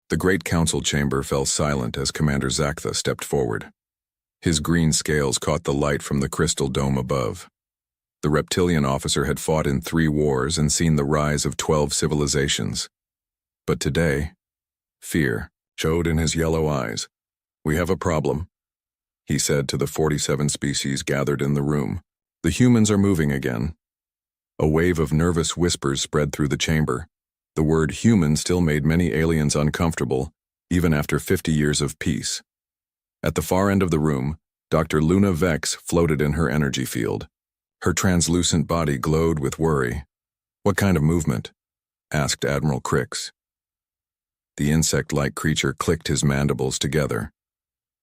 The great council chamber fell silent as Commander Zaktha stepped forward. His green scales caught the light from the crystal dome above. The reptilian officer had fought in 3 wars and seen the rise of 12 civilizations. But today, fear showed in his yellow eyes. "We have a problem," he said to the 47 species gathered in the room. "The humans are moving again." A wave of nervous whispers spread through the chamber. The word human still made many aliens uncomfortable, even after 50 years of peace. At the far end of the room, Dr. Luna Vex floated in her energy field. Her translucent body glowed with worry. "What kind of movement?" asked Admiral Crix. The insect-like creature clicked his mandibles together.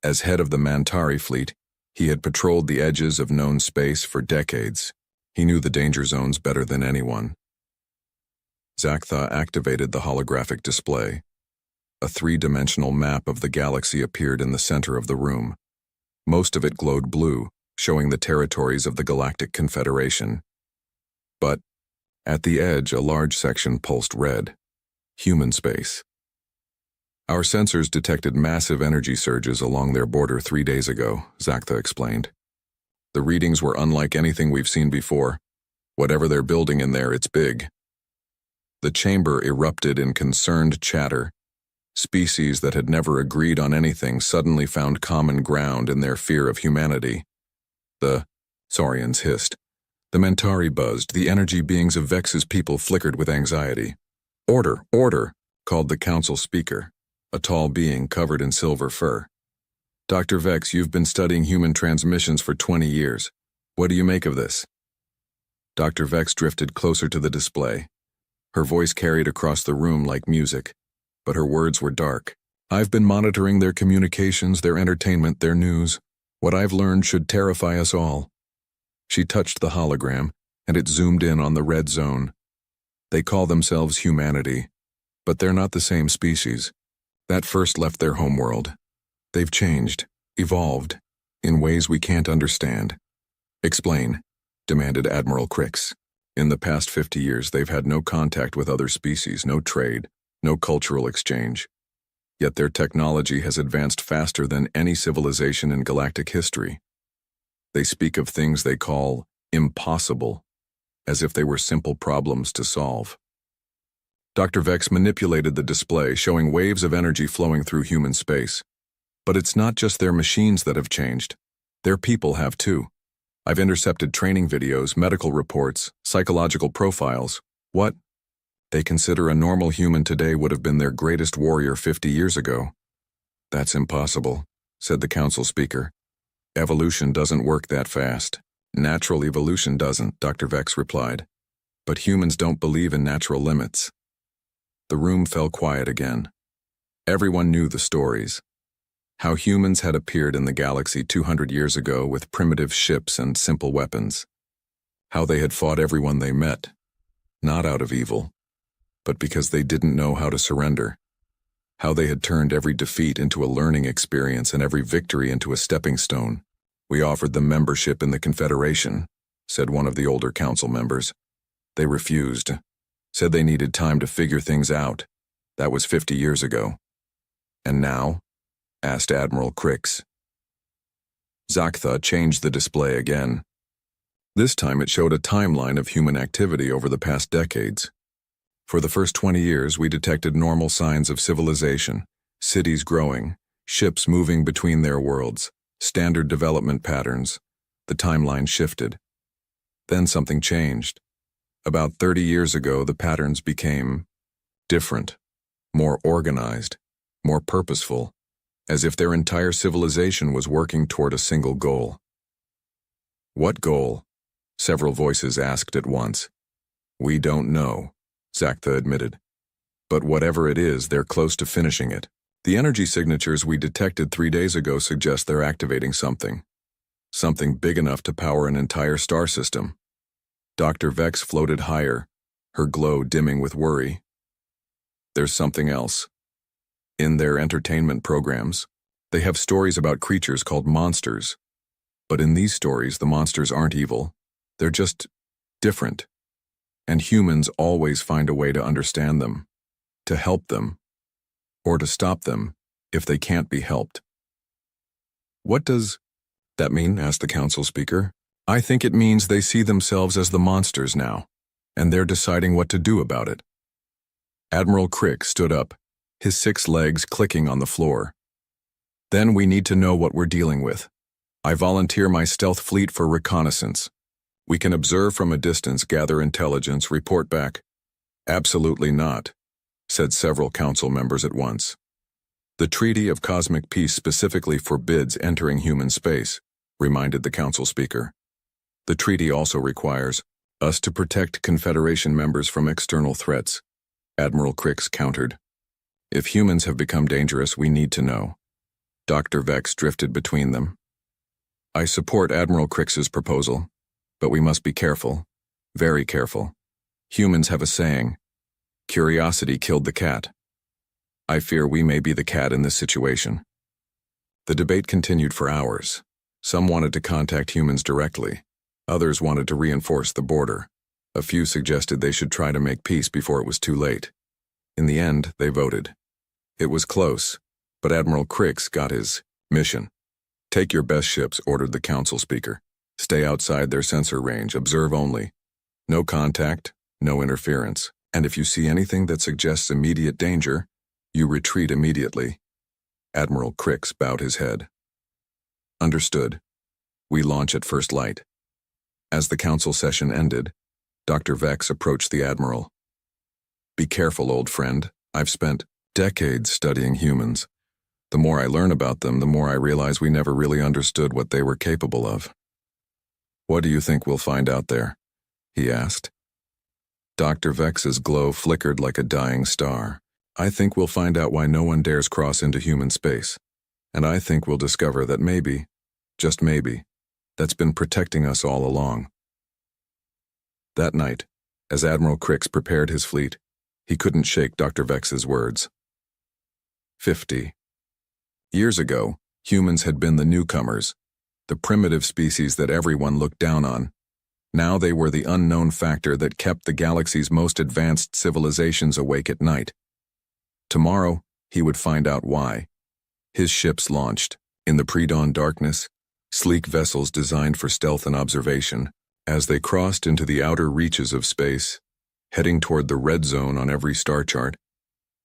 As head of the Mantari fleet, he had patrolled the edges of known space for decades. He knew the danger zones better than anyone. Zaktha activated the holographic display. A 3-dimensional map of the galaxy appeared in the center of the room. Most of it glowed blue, showing the territories of the Galactic Confederation. But at the edge, a large section pulsed red. Human space. "Our sensors detected massive energy surges along their border 3 days ago," Zaktha explained. "The readings were unlike anything we've seen before. Whatever they're building in there, it's big." The chamber erupted in concerned chatter. Species that had never agreed on anything suddenly found common ground in their fear of humanity. The Saurians hissed. The Mentari buzzed. The energy beings of Vex's people flickered with anxiety. "Order, order," called the council speaker, a tall being covered in silver fur. "Dr. Vex, you've been studying human transmissions for 20 years. What do you make of this?" Dr. Vex drifted closer to the display. Her voice carried across the room like music, but her words were dark. "I've been monitoring their communications, their entertainment, their news. What I've learned should terrify us all." She touched the hologram, and it zoomed in on the red zone. "They call themselves humanity, but they're not the same species that first left their homeworld. They've changed, evolved, in ways we can't understand." "Explain," demanded Admiral Crix. "In the past 50 years, they've had no contact with other species, no trade, no cultural exchange. Yet their technology has advanced faster than any civilization in galactic history. They speak of things they call impossible, as if they were simple problems to solve." Dr. Vex manipulated the display, showing waves of energy flowing through human space. "But it's not just their machines that have changed. Their people have too. I've intercepted training videos, medical reports, psychological profiles. What they consider a normal human today would have been their greatest warrior 50 years ago." "That's impossible," said the council speaker. "Evolution doesn't work that fast." "Natural evolution doesn't," Dr. Vex replied. "But humans don't believe in natural limits." The room fell quiet again. Everyone knew the stories. How humans had appeared in the galaxy 200 years ago with primitive ships and simple weapons. How they had fought everyone they met, not out of evil, but because they didn't know how to surrender. How they had turned every defeat into a learning experience and every victory into a stepping stone. "We offered them membership in the Confederation," said one of the older council members. "They refused, said they needed time to figure things out. That was 50 years ago." "And now?" asked Admiral Crix. Zaktha changed the display again. This time it showed a timeline of human activity over the past decades. For the first 20 years, we detected normal signs of civilization, cities growing, ships moving between their worlds, standard development patterns. The timeline shifted. Then something changed. About 30 years ago, the patterns became different, more organized, more purposeful, as if their entire civilization was working toward a single goal. "What goal?" several voices asked at once. "We don't know," Zaktha admitted. "But whatever it is, they're close to finishing it. The energy signatures we detected 3 days ago suggest they're activating something. Something big enough to power an entire star system." Dr. Vex floated higher, her glow dimming with worry. "There's something else. In their entertainment programs, they have stories about creatures called monsters. But in these stories, the monsters aren't evil. They're just different. And humans always find a way to understand them, to help them, or to stop them if they can't be helped. What does that mean? Asked the council speaker. I think it means they see themselves as the monsters now, and they're deciding what to do about it. Admiral Crick stood up, his 6 legs clicking on the floor. Then we need to know what we're dealing with. I volunteer my stealth fleet for reconnaissance. We can observe from a distance, gather intelligence, report back. Absolutely not, said several council members at once. The Treaty of Cosmic Peace specifically forbids entering human space, reminded the council speaker. The treaty also requires us to protect Confederation members from external threats, Admiral Crix countered. If humans have become dangerous, we need to know. Dr. Vex drifted between them. I support Admiral Crix's proposal, but we must be careful, very careful. Humans have a saying, curiosity killed the cat. I fear we may be the cat in this situation. The debate continued for hours. Some wanted to contact humans directly. Others wanted to reinforce the border. A few suggested they should try to make peace before it was too late. In the end, they voted. It was close, but Admiral Crix got his mission. Take your best ships, ordered the council speaker. Stay outside their sensor range, observe only. No contact, no interference, and if you see anything that suggests immediate danger, you retreat immediately. Admiral Crix bowed his head. Understood. We launch at first light. As the council session ended, Dr. Vex approached the Admiral. Be careful, old friend. I've spent decades studying humans. The more I learn about them, the more I realize we never really understood what they were capable of. What do you think we'll find out there? He asked. Dr. Vex's glow flickered like a dying star. I think we'll find out why no one dares cross into human space. And I think we'll discover that maybe, just maybe, that's been protecting us all along. That night, as Admiral Crix prepared his fleet, he couldn't shake Dr. Vex's words. 50. Years ago, humans had been the newcomers, the primitive species that everyone looked down on. Now they were the unknown factor that kept the galaxy's most advanced civilizations awake at night. Tomorrow, he would find out why. His ships launched, in the pre-dawn darkness, sleek vessels designed for stealth and observation. As they crossed into the outer reaches of space, heading toward the red zone on every star chart,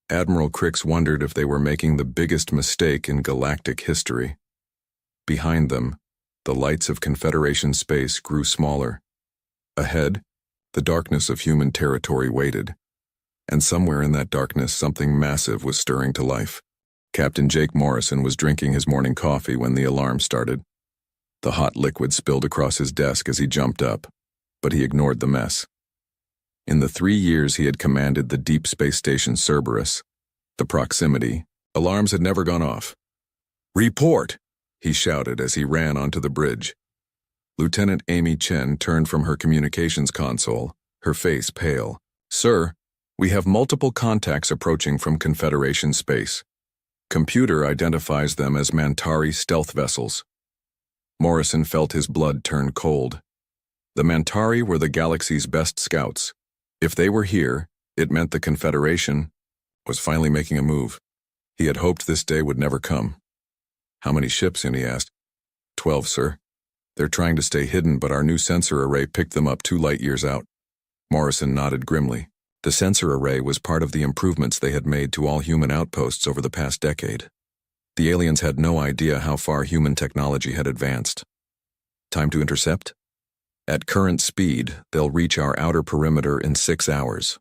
Admiral Crix wondered if they were making the biggest mistake in galactic history. Behind them, the lights of Confederation space grew smaller. Ahead, the darkness of human territory waited, and somewhere in that darkness something massive was stirring to life. Captain Jake Morrison was drinking his morning coffee when the alarm started. The hot liquid spilled across his desk as he jumped up, but he ignored the mess. In the 3 years he had commanded the deep space station Cerberus, the proximity, alarms had never gone off. "Report!" he shouted as he ran onto the bridge. Lieutenant Amy Chen turned from her communications console, her face pale. "Sir, we have multiple contacts approaching from Confederation space. Computer identifies them as Mantari stealth vessels." Morrison felt his blood turn cold. The Mantari were the galaxy's best scouts. If they were here, it meant the Confederation was finally making a move. He had hoped this day would never come. "How many ships?" he asked. 12, sir. They're trying to stay hidden, but our new sensor array picked them up 2 light years out. Morrison nodded grimly. The sensor array was part of the improvements they had made to all human outposts over the past decade. The aliens had no idea how far human technology had advanced. Time to intercept? At current speed, they'll reach our outer perimeter in 6 hours.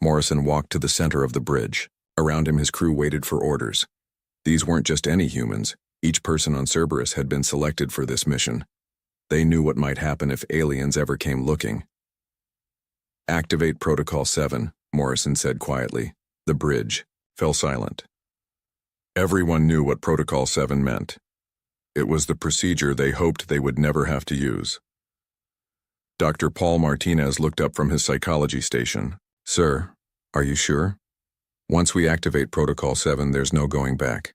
Morrison walked to the center of the bridge. Around him, his crew waited for orders. These weren't just any humans. Each person on Cerberus had been selected for this mission. They knew what might happen if aliens ever came looking. "Activate Protocol 7, Morrison said quietly. The bridge fell silent. Everyone knew what Protocol 7 meant. It was the procedure they hoped they would never have to use. Dr. Paul Martinez looked up from his psychology station. "Sir, are you sure? Once we activate Protocol 7, there's no going back.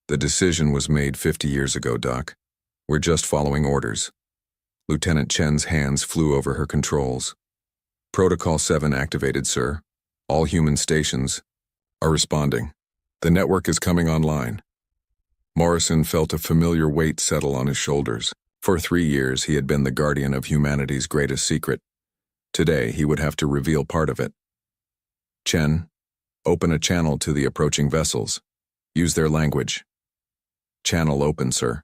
The decision was made 50 years ago, Doc. We're just following orders." Lieutenant Chen's hands flew over her controls. "Protocol 7 activated, sir. All human stations are responding. The network is coming online. Morrison felt a familiar weight settle on his shoulders. For 3 years, he had been the guardian of humanity's greatest secret. Today, he would have to reveal part of it. Chen, open a channel to the approaching vessels. Use their language. Channel open, sir.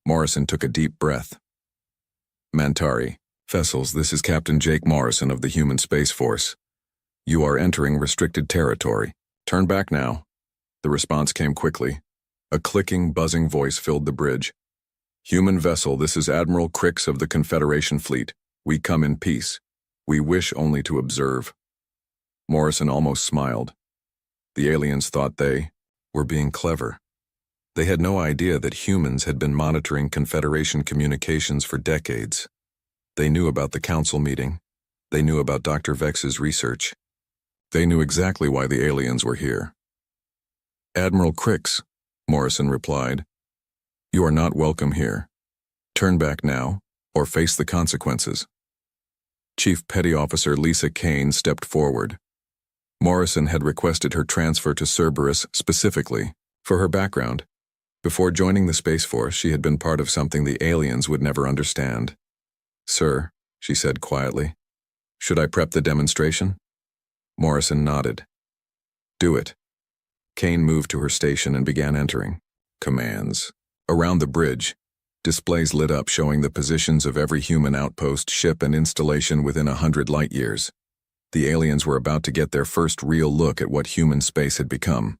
Morrison took a deep breath. Mantari, vessels, this is Captain Jake Morrison of the Human Space Force. You are entering restricted territory. Turn back now. The response came quickly. A clicking, buzzing voice filled the bridge. Human vessel, this is Admiral Crix of the Confederation Fleet. We come in peace. We wish only to observe. Morrison almost smiled. The aliens thought they were being clever. They had no idea that humans had been monitoring Confederation communications for decades. They knew about the council meeting. They knew about Dr. Vex's research. They knew exactly why the aliens were here. Admiral Crix, Morrison replied, you are not welcome here. Turn back now, or face the consequences. Chief Petty Officer Lisa Kane stepped forward. Morrison had requested her transfer to Cerberus specifically for her background. Before joining the Space Force, she had been part of something the aliens would never understand. Sir, she said quietly, should I prep the demonstration? Morrison nodded. Do it. Kane moved to her station and began entering. Commands. Around the bridge, displays lit up showing the positions of every human outpost, ship, and installation within 100 light-years. The aliens were about to get their first real look at what human space had become.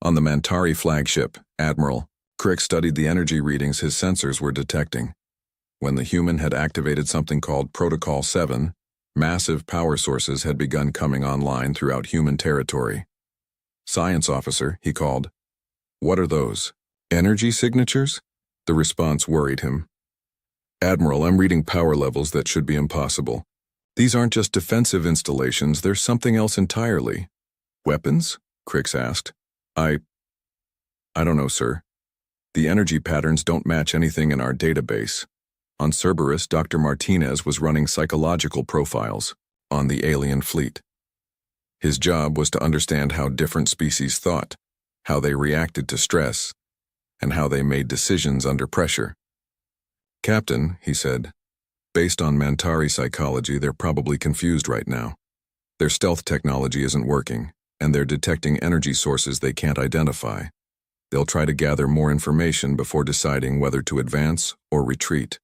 On the Mantari flagship, Admiral Crick studied the energy readings his sensors were detecting. When the human had activated something called Protocol 7, massive power sources had begun coming online throughout human territory. Science officer, he called. What are those? Energy signatures? The response worried him. Admiral, I'm reading power levels that should be impossible. These aren't just defensive installations, there's something else entirely. Weapons? Crix asked. I don't know, sir. The energy patterns don't match anything in our database. On Cerberus, Dr. Martinez was running psychological profiles on the alien fleet. His job was to understand how different species thought, how they reacted to stress, and how they made decisions under pressure. Captain, he said, based on Mantari psychology, they're probably confused right now. Their stealth technology isn't working, and they're detecting energy sources they can't identify. They'll try to gather more information before deciding whether to advance or retreat.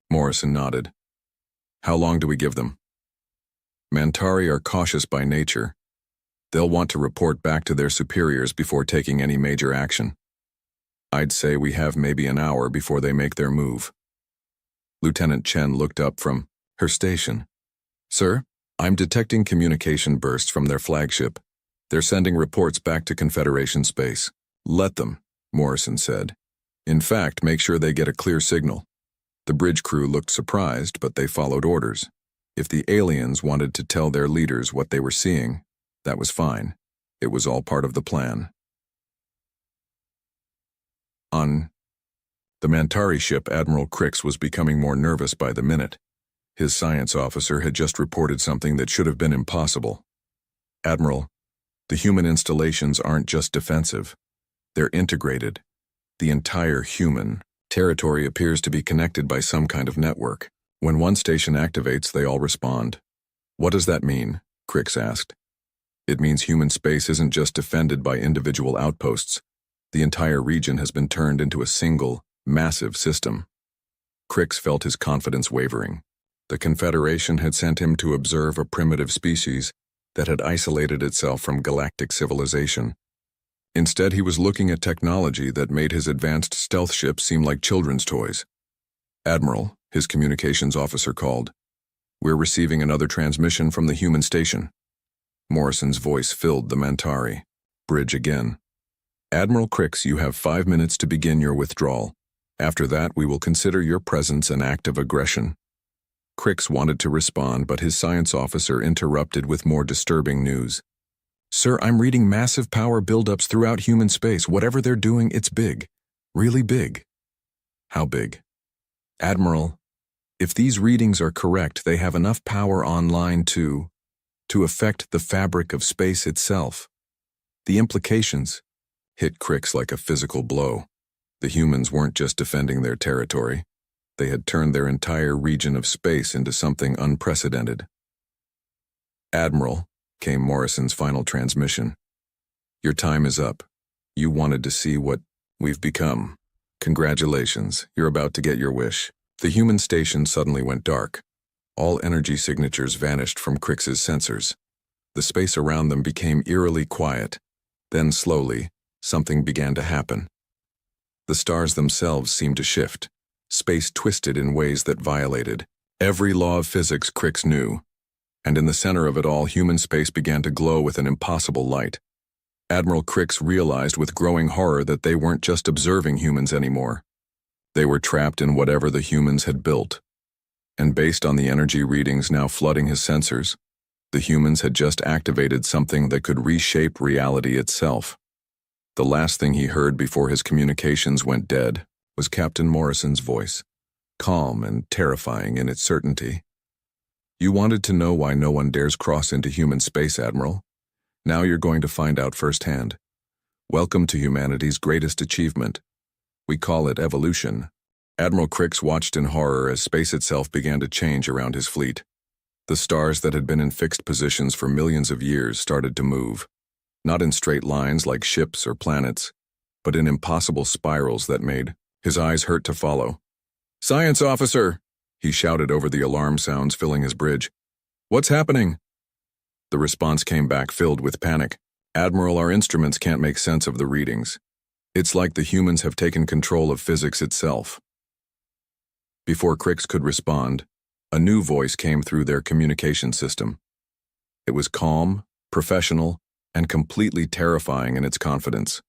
Morrison nodded. How long do we give them? Mantari are cautious by nature. They'll want to report back to their superiors before taking any major action. I'd say we have maybe an hour before they make their move. Lieutenant Chen looked up from her station. Sir, I'm detecting communication bursts from their flagship. They're sending reports back to Confederation space. Let them, Morrison said. In fact, make sure they get a clear signal. The bridge crew looked surprised, but they followed orders. If the aliens wanted to tell their leaders what they were seeing, that was fine. It was all part of the plan. On the Mantari ship, Admiral Crix was becoming more nervous by the minute. His science officer had just reported something that should have been impossible. Admiral, the human installations aren't just defensive. They're integrated. The entire human territory appears to be connected by some kind of network. When one station activates, they all respond. What does that mean? Crix asked. It means human space isn't just defended by individual outposts. The entire region has been turned into a single, massive system. Crix felt his confidence wavering. The Confederation had sent him to observe a primitive species that had isolated itself from galactic civilization. Instead, he was looking at technology that made his advanced stealth ship seem like children's toys. Admiral, his communications officer called. We're receiving another transmission from the human station. Morrison's voice filled the Mantari bridge again. Admiral Crix, you have 5 minutes to begin your withdrawal. After that, we will consider your presence an act of aggression. Crix wanted to respond, but his science officer interrupted with more disturbing news. Sir, I'm reading massive power buildups throughout human space. Whatever they're doing, it's big. Really big. How big? Admiral, if these readings are correct, they have enough power online to to affect the fabric of space itself. The implications hit Crix like a physical blow. The humans weren't just defending their territory. They had turned their entire region of space into something unprecedented. "Admiral," came Morrison's final transmission. "Your time is up. You wanted to see what we've become. Congratulations, you're about to get your wish." The human station suddenly went dark. All energy signatures vanished from Crix's sensors. The space around them became eerily quiet. Then slowly, something began to happen. The stars themselves seemed to shift. Space twisted in ways that violated every law of physics Crix knew. And in the center of it all, human space began to glow with an impossible light. Admiral Crix realized with growing horror that they weren't just observing humans anymore. They were trapped in whatever the humans had built. And based on the energy readings now flooding his sensors, the humans had just activated something that could reshape reality itself. The last thing he heard before his communications went dead was Captain Morrison's voice, calm and terrifying in its certainty. "You wanted to know why no one dares cross into human space, Admiral? Now you're going to find out firsthand. Welcome to humanity's greatest achievement. We call it evolution." Admiral Crix watched in horror as space itself began to change around his fleet. The stars that had been in fixed positions for millions of years started to move, not in straight lines like ships or planets, but in impossible spirals that made his eyes hurt to follow. "Science officer!" he shouted over the alarm sounds filling his bridge. "What's happening?" The response came back filled with panic. "Admiral, our instruments can't make sense of the readings. It's like the humans have taken control of physics itself." Before Crix could respond, a new voice came through their communication system. It was calm, professional, and completely terrifying in its confidence.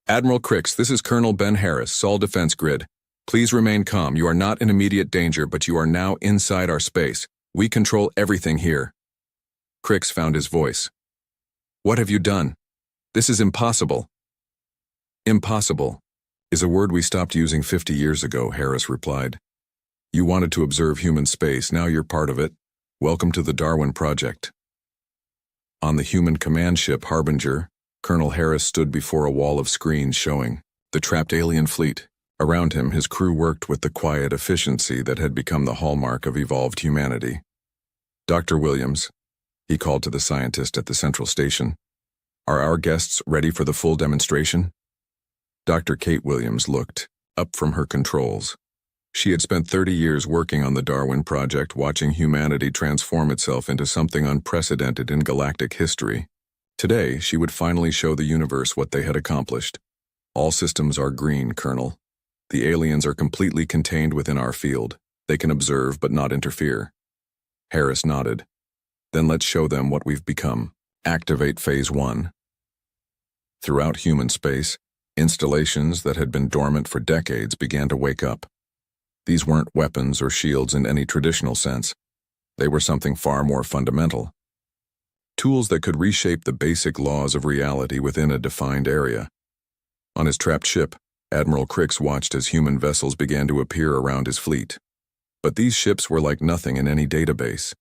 "Admiral Crix, this is Colonel Ben Harris, Sol Defense Grid. Please remain calm. You are not in immediate danger, but you are now inside our space. We control everything here." Crix found his voice. "What have you done? This is impossible." "Impossible is a word we stopped using 50 years ago," Harris replied. "You wanted to observe human space, now you're part of it. Welcome to the Darwin Project." On the human command ship Harbinger, Colonel Harris stood before a wall of screens showing the trapped alien fleet. Around him, his crew worked with the quiet efficiency that had become the hallmark of evolved humanity. "Dr. Williams," he called to the scientist at the central station, "are our guests ready for the full demonstration?" Dr. Kate Williams looked up from her controls. She had spent 30 years working on the Darwin Project, watching humanity transform itself into something unprecedented in galactic history. Today, she would finally show the universe what they had accomplished. "All systems are green, Colonel. The aliens are completely contained within our field. They can observe but not interfere." Harris nodded. "Then let's show them what we've become. Activate Phase 1. Throughout human space, installations that had been dormant for decades began to wake up. These weren't weapons or shields in any traditional sense. They were something far more fundamental. Tools that could reshape the basic laws of reality within a defined area. On his trapped ship, Admiral Crix watched as human vessels began to appear around his fleet. But these ships were like nothing in any database.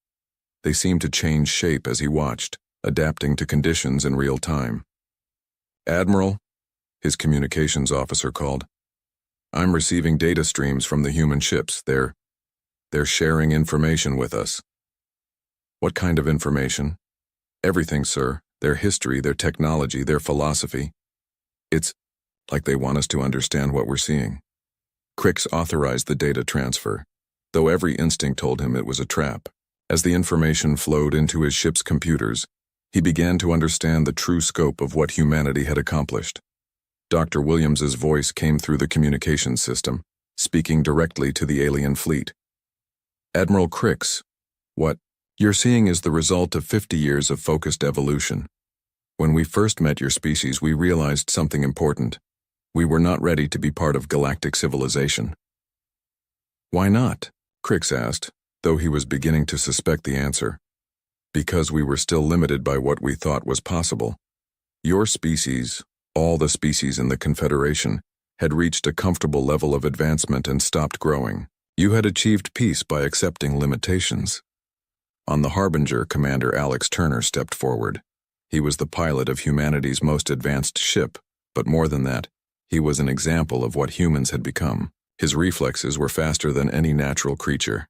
They seemed to change shape as he watched, adapting to conditions in real time. "Admiral," his communications officer called, "I'm receiving data streams from the human ships. They're sharing information with us." "What kind of information?" "Everything, sir. Their history, their technology, their philosophy. It's like they want us to understand what we're seeing." Crix authorized the data transfer, though every instinct told him it was a trap. As the information flowed into his ship's computers, he began to understand the true scope of what humanity had accomplished. Dr. Williams's voice came through the communications system, speaking directly to the alien fleet. "Admiral Crix, what you're seeing is the result of 50 years of focused evolution. When we first met your species, we realized something important. We were not ready to be part of galactic civilization." "Why not?" Crix asked, though he was beginning to suspect the answer. "Because we were still limited by what we thought was possible. Your species, all the species in the Confederation, had reached a comfortable level of advancement and stopped growing. You had achieved peace by accepting limitations. On the Harbinger, Commander Alex Turner stepped forward. He was the pilot of humanity's most advanced ship, but more than that, he was an example of what humans had become. His reflexes were faster than any natural creature.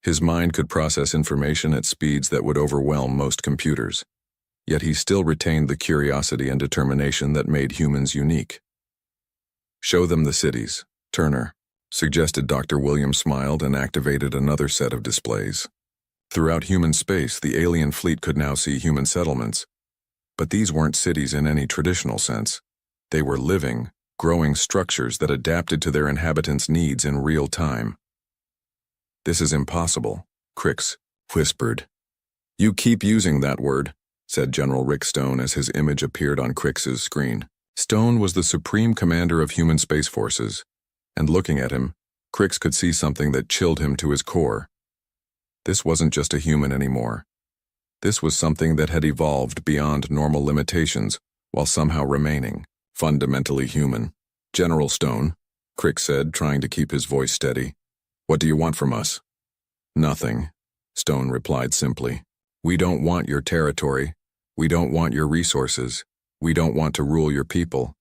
His mind could process information at speeds that would overwhelm most computers. Yet he still retained the curiosity and determination that made humans unique. "Show them the cities, Turner," suggested Dr. Williams smiled and activated another set of displays. Throughout human space, the alien fleet could now see human settlements. But these weren't cities in any traditional sense. They were living, growing structures that adapted to their inhabitants' needs in real time. "This is impossible," Crix whispered. "You keep using that word," said General Rick Stone as his image appeared on Crix's screen. Stone was the supreme commander of human space forces, and looking at him, Crix could see something that chilled him to his core. This wasn't just a human anymore. This was something that had evolved beyond normal limitations while somehow remaining fundamentally human. "General Stone," Crix said, trying to keep his voice steady. "What do you want from us?" "Nothing," Stone replied simply. "We don't want your territory. We don't want your resources. We don't want to rule your people.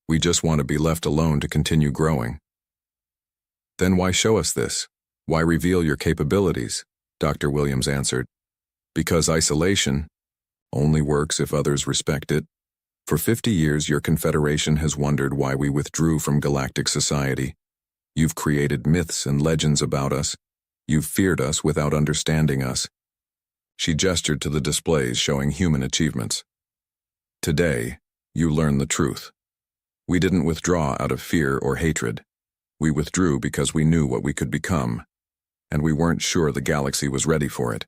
We just want to be left alone to continue growing." "Then why show us this? Why reveal your capabilities?" Dr. Williams answered. "Because isolation only works if others respect it. For 50 years, your Confederation has wondered why we withdrew from galactic society. You've created myths and legends about us. You've feared us without understanding us." She gestured to the displays showing human achievements. "Today, you learn the truth. We didn't withdraw out of fear or hatred. We withdrew because we knew what we could become, and we weren't sure the galaxy was ready for it."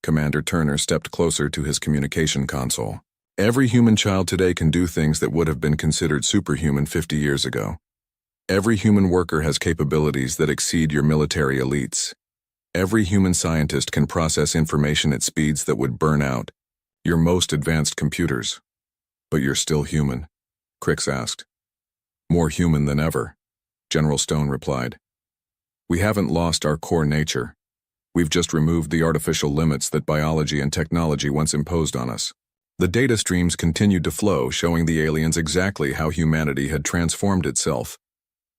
Commander Turner stepped closer to his communication console. "Every human child today can do things that would have been considered superhuman 50 years ago. Every human worker has capabilities that exceed your military elites. Every human scientist can process information at speeds that would burn out your most advanced computers." "But you're still human?" Crix asked. "More human than ever," General Stone replied. "We haven't lost our core nature. We've just removed the artificial limits that biology and technology once imposed on us." The data streams continued to flow, showing the aliens exactly how humanity had transformed itself.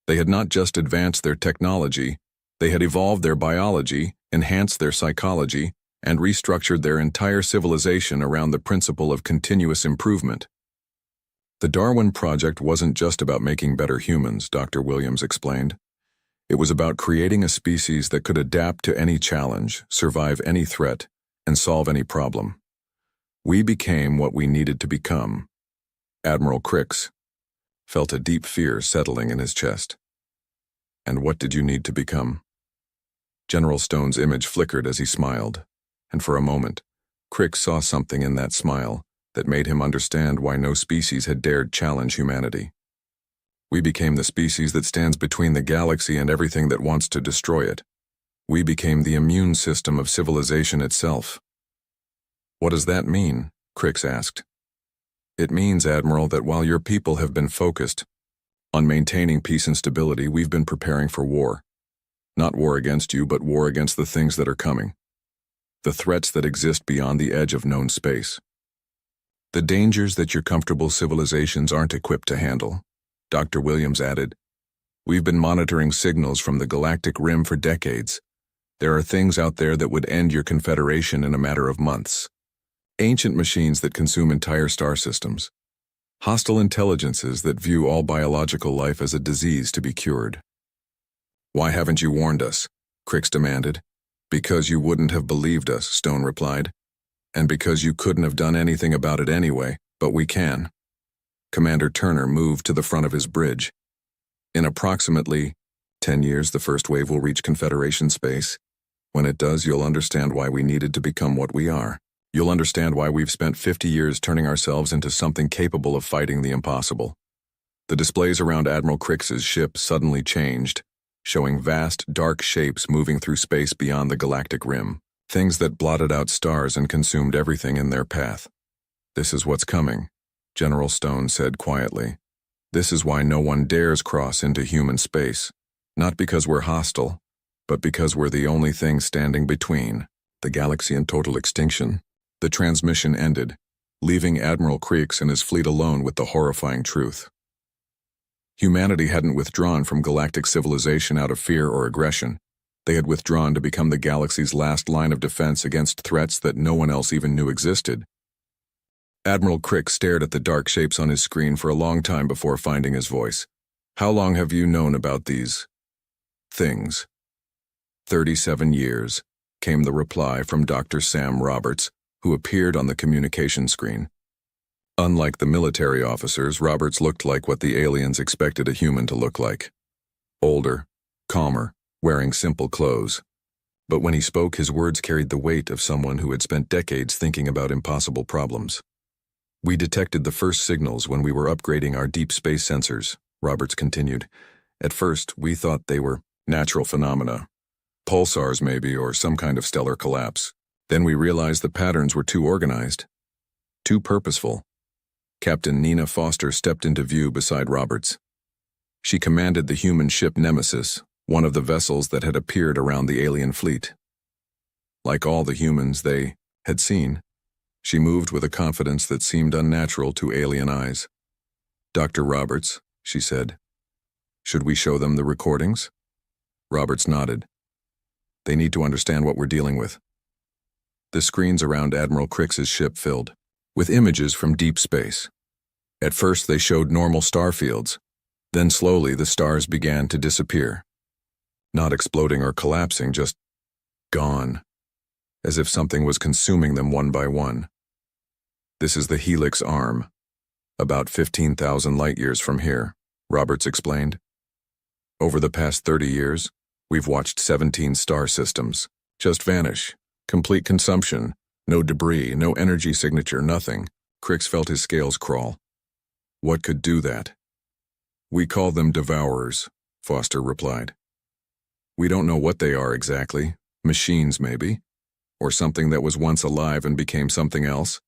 They had not just advanced their technology, they had evolved their biology, enhanced their psychology, and restructured their entire civilization around the principle of continuous improvement. The Darwin Project wasn't just about making better humans, Dr. Williams explained. It was about creating a species that could adapt to any challenge, survive any threat, and solve any problem. We became what we needed to become. Admiral Crix felt a deep fear settling in his chest. "And what did you need to become?" General Stone's image flickered as he smiled, and for a moment, Crix saw something in that smile that made him understand why no species had dared challenge humanity. "We became the species that stands between the galaxy and everything that wants to destroy it. We became the immune system of civilization itself." "What does that mean?" Crix asked. "It means, Admiral, that while your people have been focused on maintaining peace and stability, we've been preparing for war. Not war against you, but war against the things that are coming. The threats that exist beyond the edge of known space. The dangers that your comfortable civilizations aren't equipped to handle," Dr. Williams added. "We've been monitoring signals from the galactic rim for decades. There are things out there that would end your Confederation in a matter of months. Ancient machines that consume entire star systems. Hostile intelligences that view all biological life as a disease to be cured." "Why haven't you warned us?" Crix demanded. "Because you wouldn't have believed us," Stone replied. "And because you couldn't have done anything about it anyway, but we can." Commander Turner moved to the front of his bridge. "In approximately 10 years, the first wave will reach Confederation space. When it does, you'll understand why we needed to become what we are. You'll understand why we've spent 50 years turning ourselves into something capable of fighting the impossible." The displays around Admiral Crix's ship suddenly changed, showing vast, dark shapes moving through space beyond the galactic rim, things that blotted out stars and consumed everything in their path. "This is what's coming," General Stone said quietly. "This is why no one dares cross into human space. Not because we're hostile, but because we're the only thing standing between." the galaxy in total extinction. The transmission ended, leaving Admiral Creeks and his fleet alone with the horrifying truth. Humanity hadn't withdrawn from galactic civilization out of fear or aggression. They had withdrawn to become the galaxy's last line of defense against threats that no one else even knew existed. Admiral Crick stared at the dark shapes on his screen for a long time before finding his voice. "How long have you known about these things?" 37 years, came the reply from Dr. Sam Roberts, who appeared on the communication screen. Unlike the military officers, Roberts looked like what the aliens expected a human to look like. Older, calmer, wearing simple clothes. But when he spoke, his words carried the weight of someone who had spent decades thinking about impossible problems. "We detected the first signals when we were upgrading our deep space sensors," Roberts continued. "At first, we thought they were natural phenomena. Pulsars maybe, or some kind of stellar collapse. Then we realized the patterns were too organized, too purposeful." Captain Nina Foster stepped into view beside Roberts. She commanded the human ship Nemesis, one of the vessels that had appeared around the alien fleet. Like all the humans they had seen, she moved with a confidence that seemed unnatural to alien eyes. "Dr. Roberts," she said, "should we show them the recordings?" Roberts nodded. "They need to understand what we're dealing with." The screens around Admiral Cricks's ship filled with images from deep space. At first they showed normal star fields, then slowly the stars began to disappear. Not exploding or collapsing, just gone, as if something was consuming them one by one. "This is the Helix arm, about 15,000 light-years from here," Roberts explained. "Over the past 30 years, we've watched 17 star systems just vanish, complete consumption, no debris, no energy signature, nothing." Cricks felt his scales crawl. "What could do that?" "We call them devourers," Foster replied. "We don't know what they are exactly. Machines, maybe? Or something that was once alive and became something else?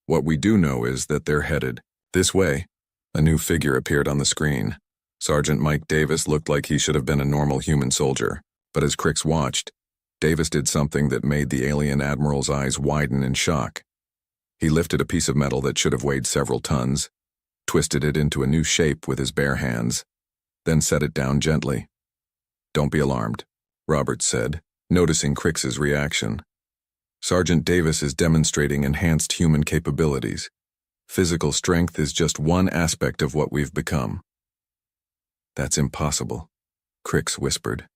What we do know is that they're headed this way." A new figure appeared on the screen. Sergeant Mike Davis looked like he should have been a normal human soldier, but as Cricks watched, Davis did something that made the alien admiral's eyes widen in shock. He lifted a piece of metal that should have weighed several tons, twisted it into a new shape with his bare hands, then set it down gently. "Don't be alarmed," Roberts said, noticing Cricks's reaction. "Sergeant Davis is demonstrating enhanced human capabilities. Physical strength is just one aspect of what we've become." "That's impossible," Cricks whispered.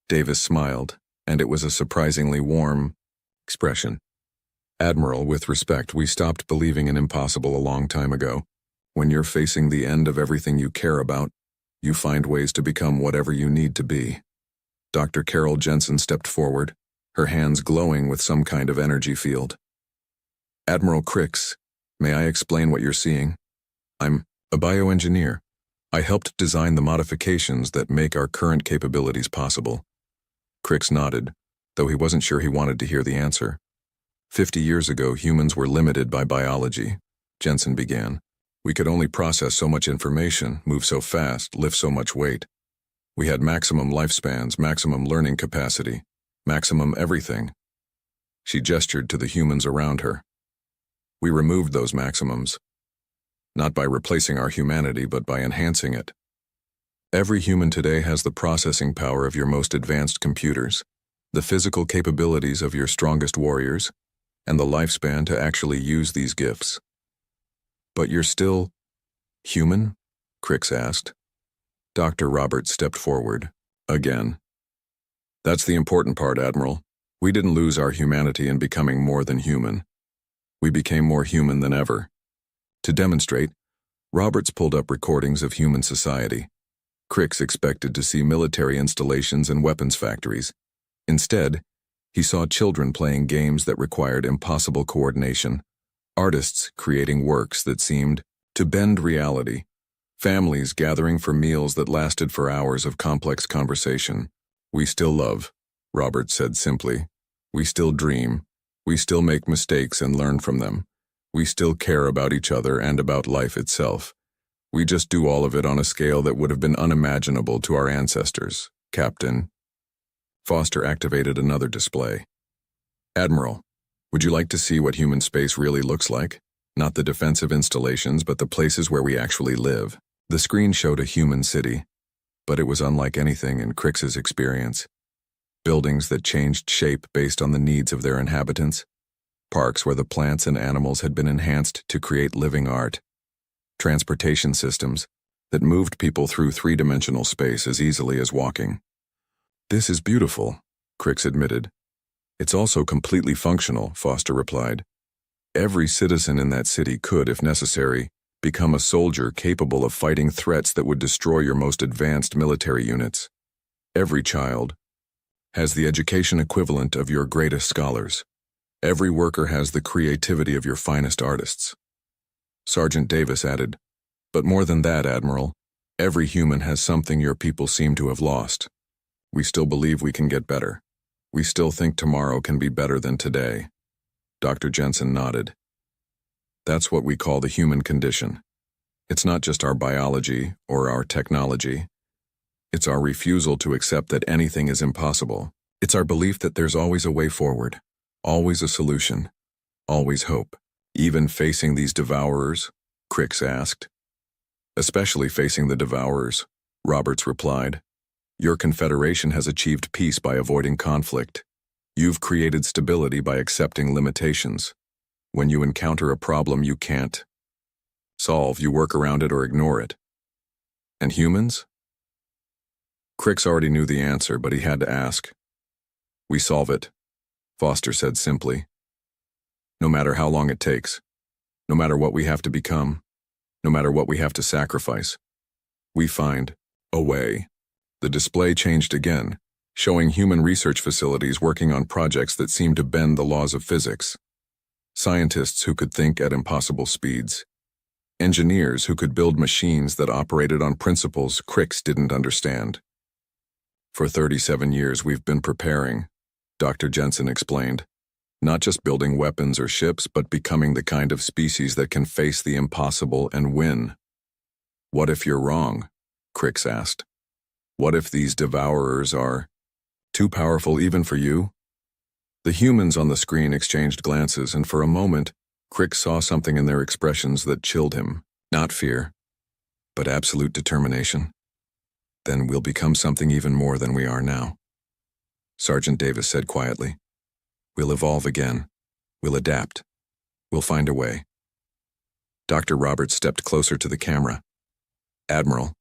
Davis smiled, and it was a surprisingly warm expression. "Admiral, with respect, we stopped believing in impossible a long time ago. When you're facing the end of everything you care about, you find ways to become whatever you need to be." Dr. Carol Jensen stepped forward, her hands glowing with some kind of energy field. "Admiral Cricks, may I explain what you're seeing? I'm a bioengineer. I helped design the modifications that make our current capabilities possible." Cricks nodded, though he wasn't sure he wanted to hear the answer. 50 years ago, humans were limited by biology," Jensen began. "We could only process so much information, move so fast, lift so much weight. We had maximum lifespans, maximum learning capacity, maximum everything." She gestured to the humans around her. "We removed those maximums, not by replacing our humanity, but by enhancing it. Every human today has the processing power of your most advanced computers, the physical capabilities of your strongest warriors, and the lifespan to actually use these gifts." "But you're still human?" Cricks asked. Dr. Roberts stepped forward, again. "That's the important part, Admiral. We didn't lose our humanity in becoming more than human. We became more human than ever." To demonstrate, Roberts pulled up recordings of human society. Cricks expected to see military installations and weapons factories. Instead, he saw children playing games that required impossible coordination, artists creating works that seemed to bend reality, families gathering for meals that lasted for hours of complex conversation. "We still love," Roberts said simply. "We still dream. We still make mistakes and learn from them. We still care about each other and about life itself. We just do all of it on a scale that would have been unimaginable to our ancestors, Captain." Foster activated another display. Admiral, would you like to see what human space really looks like? Not the defensive installations, but the places where we actually live. The screen showed a human city, but it was unlike anything in Crix's experience. Buildings that changed shape based on the needs of their inhabitants. Parks where the plants and animals had been enhanced to create living art. Transportation systems that moved people through three-dimensional space as easily as walking. This is beautiful, Crix admitted. It's also completely functional, Foster replied. Every citizen in that city could, if necessary, become a soldier capable of fighting threats that would destroy your most advanced military units. Every child has the education equivalent of your greatest scholars. Every worker has the creativity of your finest artists. Sergeant Davis added, but more than that, Admiral, every human has something your people seem to have lost. We still believe we can get better. We still think tomorrow can be better than today. Dr. Jensen nodded. That's what we call the human condition. It's not just our biology or our technology. It's our refusal to accept that anything is impossible. It's our belief that there's always a way forward, always a solution, always hope. Even facing these devourers? Crix asked. Especially facing the devourers, Roberts replied. Your confederation has achieved peace by avoiding conflict. You've created stability by accepting limitations. When you encounter a problem you can't solve, you work around it or ignore it. And humans? Crix already knew the answer, but he had to ask. We solve it, Foster said simply. No matter how long it takes, no matter what we have to become, no matter what we have to sacrifice, we find a way. The display changed again, showing human research facilities working on projects that seemed to bend the laws of physics. Scientists who could think at impossible speeds. Engineers who could build machines that operated on principles Crix didn't understand. For 37 years we've been preparing, Dr. Jensen explained. Not just building weapons or ships, but becoming the kind of species that can face the impossible and win. What if you're wrong? Crix asked. What if these devourers are too powerful even for you? The humans on the screen exchanged glances, and for a moment, Crix saw something in their expressions that chilled him. Not fear, but absolute determination. Then we'll become something even more than we are now. Sergeant Davis said quietly. We'll evolve again. We'll adapt. We'll find a way. Dr. Roberts stepped closer to the camera. Admiral,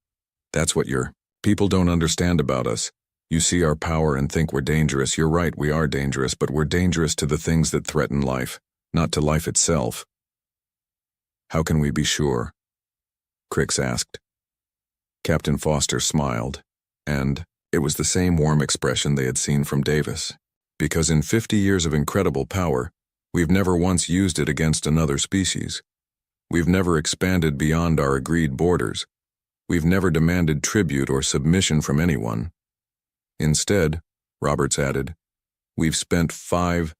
that's what your people don't understand about us. You see our power and think we're dangerous. You're right, we are dangerous, but we're dangerous to the things that threaten life, not to life itself. How can we be sure? Crix asked. Captain Foster smiled, and it was the same warm expression they had seen from Davis. Because in 50 years of incredible power, we've never once used it against another species. We've never expanded beyond our agreed borders. We've never demanded tribute or submission from anyone. Instead, Roberts added, we've spent 5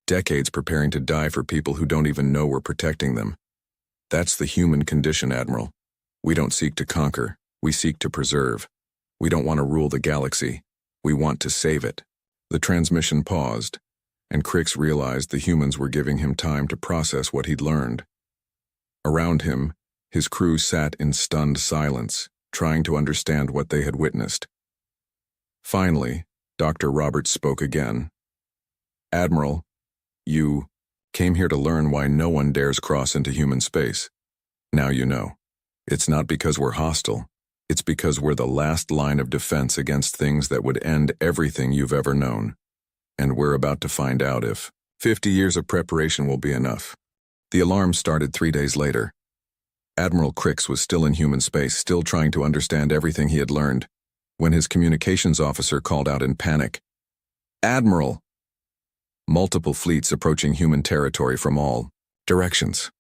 decades preparing to die for people who don't even know we're protecting them. That's the human condition, Admiral. We don't seek to conquer, we seek to preserve. We don't want to rule the galaxy, we want to save it. The transmission paused, and Crix realized the humans were giving him time to process what he'd learned. Around him, his crew sat in stunned silence, trying to understand what they had witnessed. Finally, Dr. Roberts spoke again. Admiral, you came here to learn why no one dares cross into human space. Now you know. It's not because we're hostile. It's because we're the last line of defense against things that would end everything you've ever known. And we're about to find out if 50 years of preparation will be enough. The alarm started 3 days later. Admiral Crix was still in human space, still trying to understand everything he had learned, when his communications officer called out in panic. Admiral! Multiple fleets approaching human territory from all directions.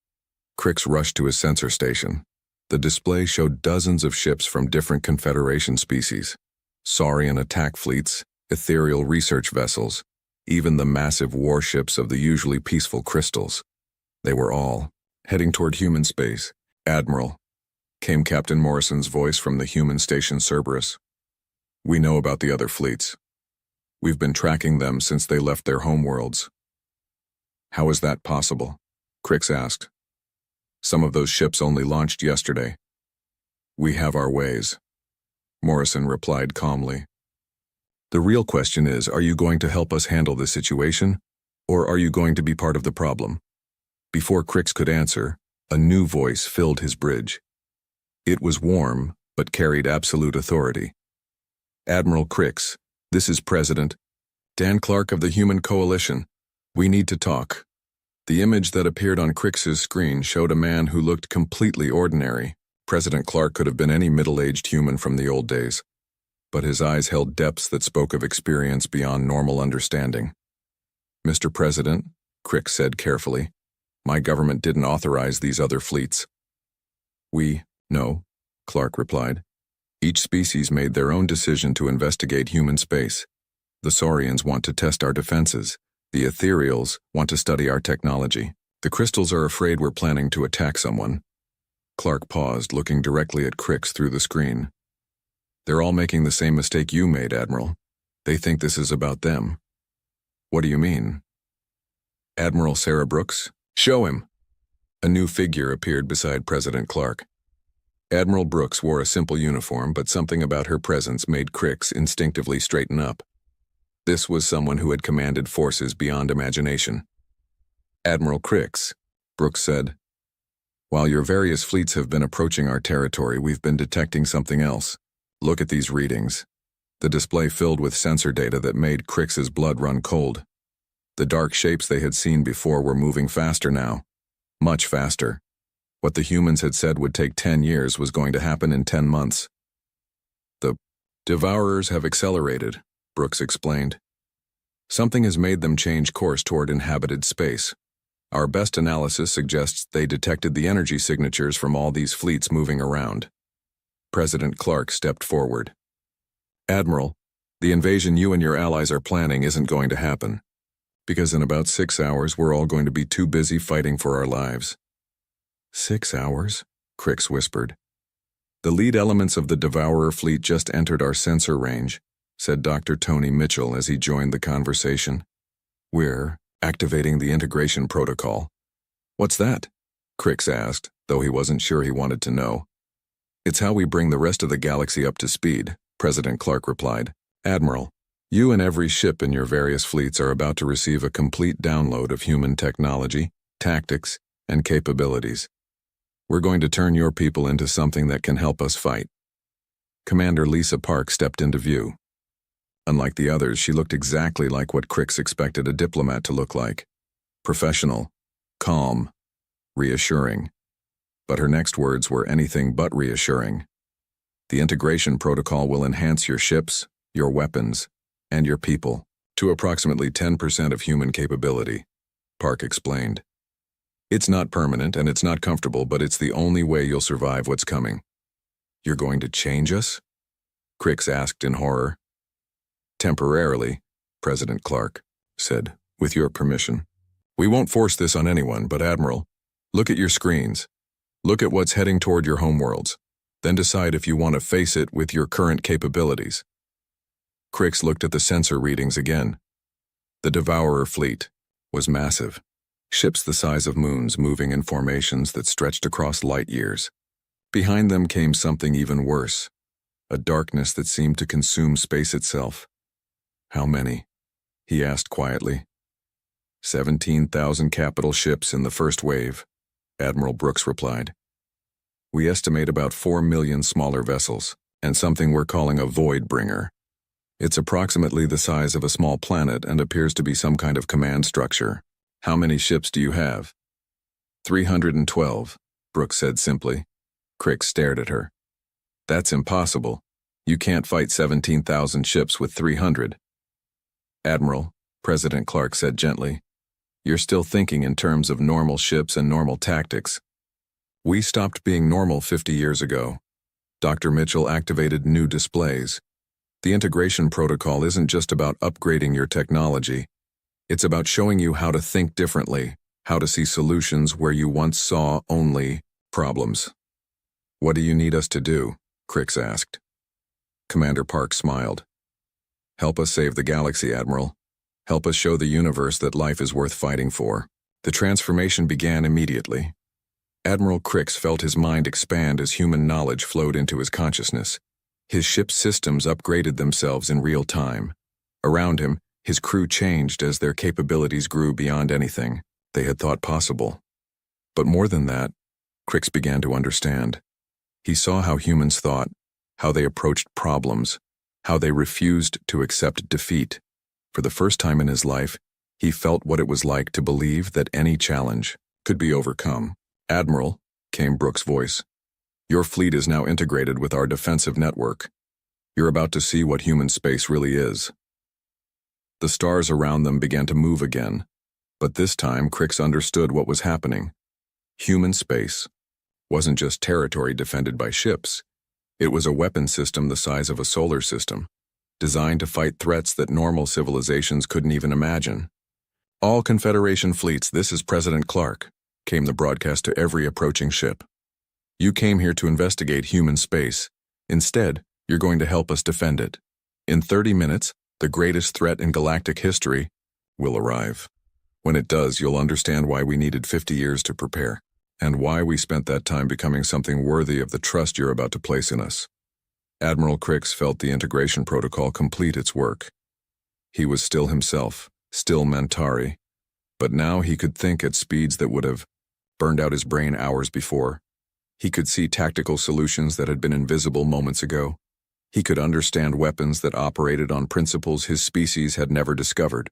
Crix rushed to his sensor station. The display showed dozens of ships from different Confederation species, Saurian attack fleets, ethereal research vessels, even the massive warships of the usually peaceful crystals. They were all heading toward human space. Admiral, came Captain Morrison's voice from the human station Cerberus. We know about the other fleets. We've been tracking them since they left their homeworlds. How is that possible? Crix asked. Some of those ships only launched yesterday. We have our ways, Morrison replied calmly. The real question is, are you going to help us handle this situation, or are you going to be part of the problem? Before Crix could answer, a new voice filled his bridge. It was warm, but carried absolute authority. Admiral Crix, this is President Dan Clark of the Human Coalition. We need to talk. The image that appeared on Crix's screen showed a man who looked completely ordinary. President Clark could have been any middle-aged human from the old days, but his eyes held depths that spoke of experience beyond normal understanding. Mr. President, Crix said carefully, my government didn't authorize these other fleets. We know, Clark replied. Each species made their own decision to investigate human space. The Saurians want to test our defenses. The Ethereals want to study our technology. The crystals are afraid we're planning to attack someone. Clark paused, looking directly at Crix through the screen. They're all making the same mistake you made, Admiral. They think this is about them. What do you mean? Admiral Sarah Brooks? Show him. A new figure appeared beside President Clark. Admiral Brooks wore a simple uniform, but something about her presence made Crix instinctively straighten up. This was someone who had commanded forces beyond imagination. Admiral Crix, Brooks said. While your various fleets have been approaching our territory, we've been detecting something else. Look at these readings. The display filled with sensor data that made Crix's blood run cold. The dark shapes they had seen before were moving faster now. Much faster. What the humans had said would take 10 years was going to happen in 10 months. The Devourers have accelerated, Brooks explained. Something has made them change course toward inhabited space. Our best analysis suggests they detected the energy signatures from all these fleets moving around. President Clark stepped forward. Admiral, the invasion you and your allies are planning isn't going to happen. Because in about 6 hours, we're all going to be too busy fighting for our lives. 6 hours? Crix whispered. The lead elements of the Devourer fleet just entered our sensor range, said Dr. Tony Mitchell as he joined the conversation. We're activating the integration protocol. What's that? Crix asked, though he wasn't sure he wanted to know. It's how we bring the rest of the galaxy up to speed, President Clark replied. Admiral, you and every ship in your various fleets are about to receive a complete download of human technology, tactics, and capabilities. We're going to turn your people into something that can help us fight. Commander Lisa Park stepped into view. Unlike the others, she looked exactly like what Crix expected a diplomat to look like. Professional, calm, reassuring. But her next words were anything but reassuring. The integration protocol will enhance your ships, your weapons, and your people to approximately 10% of human capability, Park explained. It's not permanent and it's not comfortable, but it's the only way you'll survive what's coming. You're going to change us? Crix asked in horror. Temporarily, President Clark said, with your permission. We won't force this on anyone, but Admiral, look at your screens. Look at what's heading toward your homeworlds. Then decide if you want to face it with your current capabilities. Crix looked at the sensor readings again. The Devourer fleet was massive. Ships the size of moons moving in formations that stretched across light years. Behind them came something even worse, a darkness that seemed to consume space itself. How many? He asked quietly. 17,000 capital ships in the first wave, Admiral Brooks replied. We estimate about 4 million smaller vessels, and something we're calling a void bringer. It's approximately the size of a small planet and appears to be some kind of command structure. How many ships do you have? 312, Brooks said simply. Crix stared at her. That's impossible. You can't fight 17,000 ships with 300. Admiral, President Clark said gently, you're still thinking in terms of normal ships and normal tactics. We stopped being normal 50 years ago. Dr. Mitchell activated new displays. The integration protocol isn't just about upgrading your technology. It's about showing you how to think differently, how to see solutions where you once saw only problems. What do you need us to do? Crix asked. Commander Park smiled. Help us save the galaxy, Admiral. Help us show the universe that life is worth fighting for. The transformation began immediately. Admiral Crix felt his mind expand as human knowledge flowed into his consciousness. His ship's systems upgraded themselves in real time. Around him, his crew changed as their capabilities grew beyond anything they had thought possible. But more than that, Crix began to understand. He saw how humans thought, how they approached problems, how they refused to accept defeat. For the first time in his life, he felt what it was like to believe that any challenge could be overcome. "Admiral," came Brooks' voice, "your fleet is now integrated with our defensive network. You're about to see what human space really is." The stars around them began to move again, but this time Crix understood what was happening. Human space wasn't just territory defended by ships. It was a weapon system the size of a solar system, designed to fight threats that normal civilizations couldn't even imagine. "All Confederation fleets, this is President Clark," came the broadcast to every approaching ship. "You came here to investigate human space. Instead, you're going to help us defend it. In 30 minutes, the greatest threat in galactic history will arrive. When it does, you'll understand why we needed 50 years to prepare, and why we spent that time becoming something worthy of the trust you're about to place in us." Admiral Crix felt the integration protocol complete its work. He was still himself, still Mentari, but now he could think at speeds that would have burned out his brain hours before. He could see tactical solutions that had been invisible moments ago. He could understand weapons that operated on principles his species had never discovered.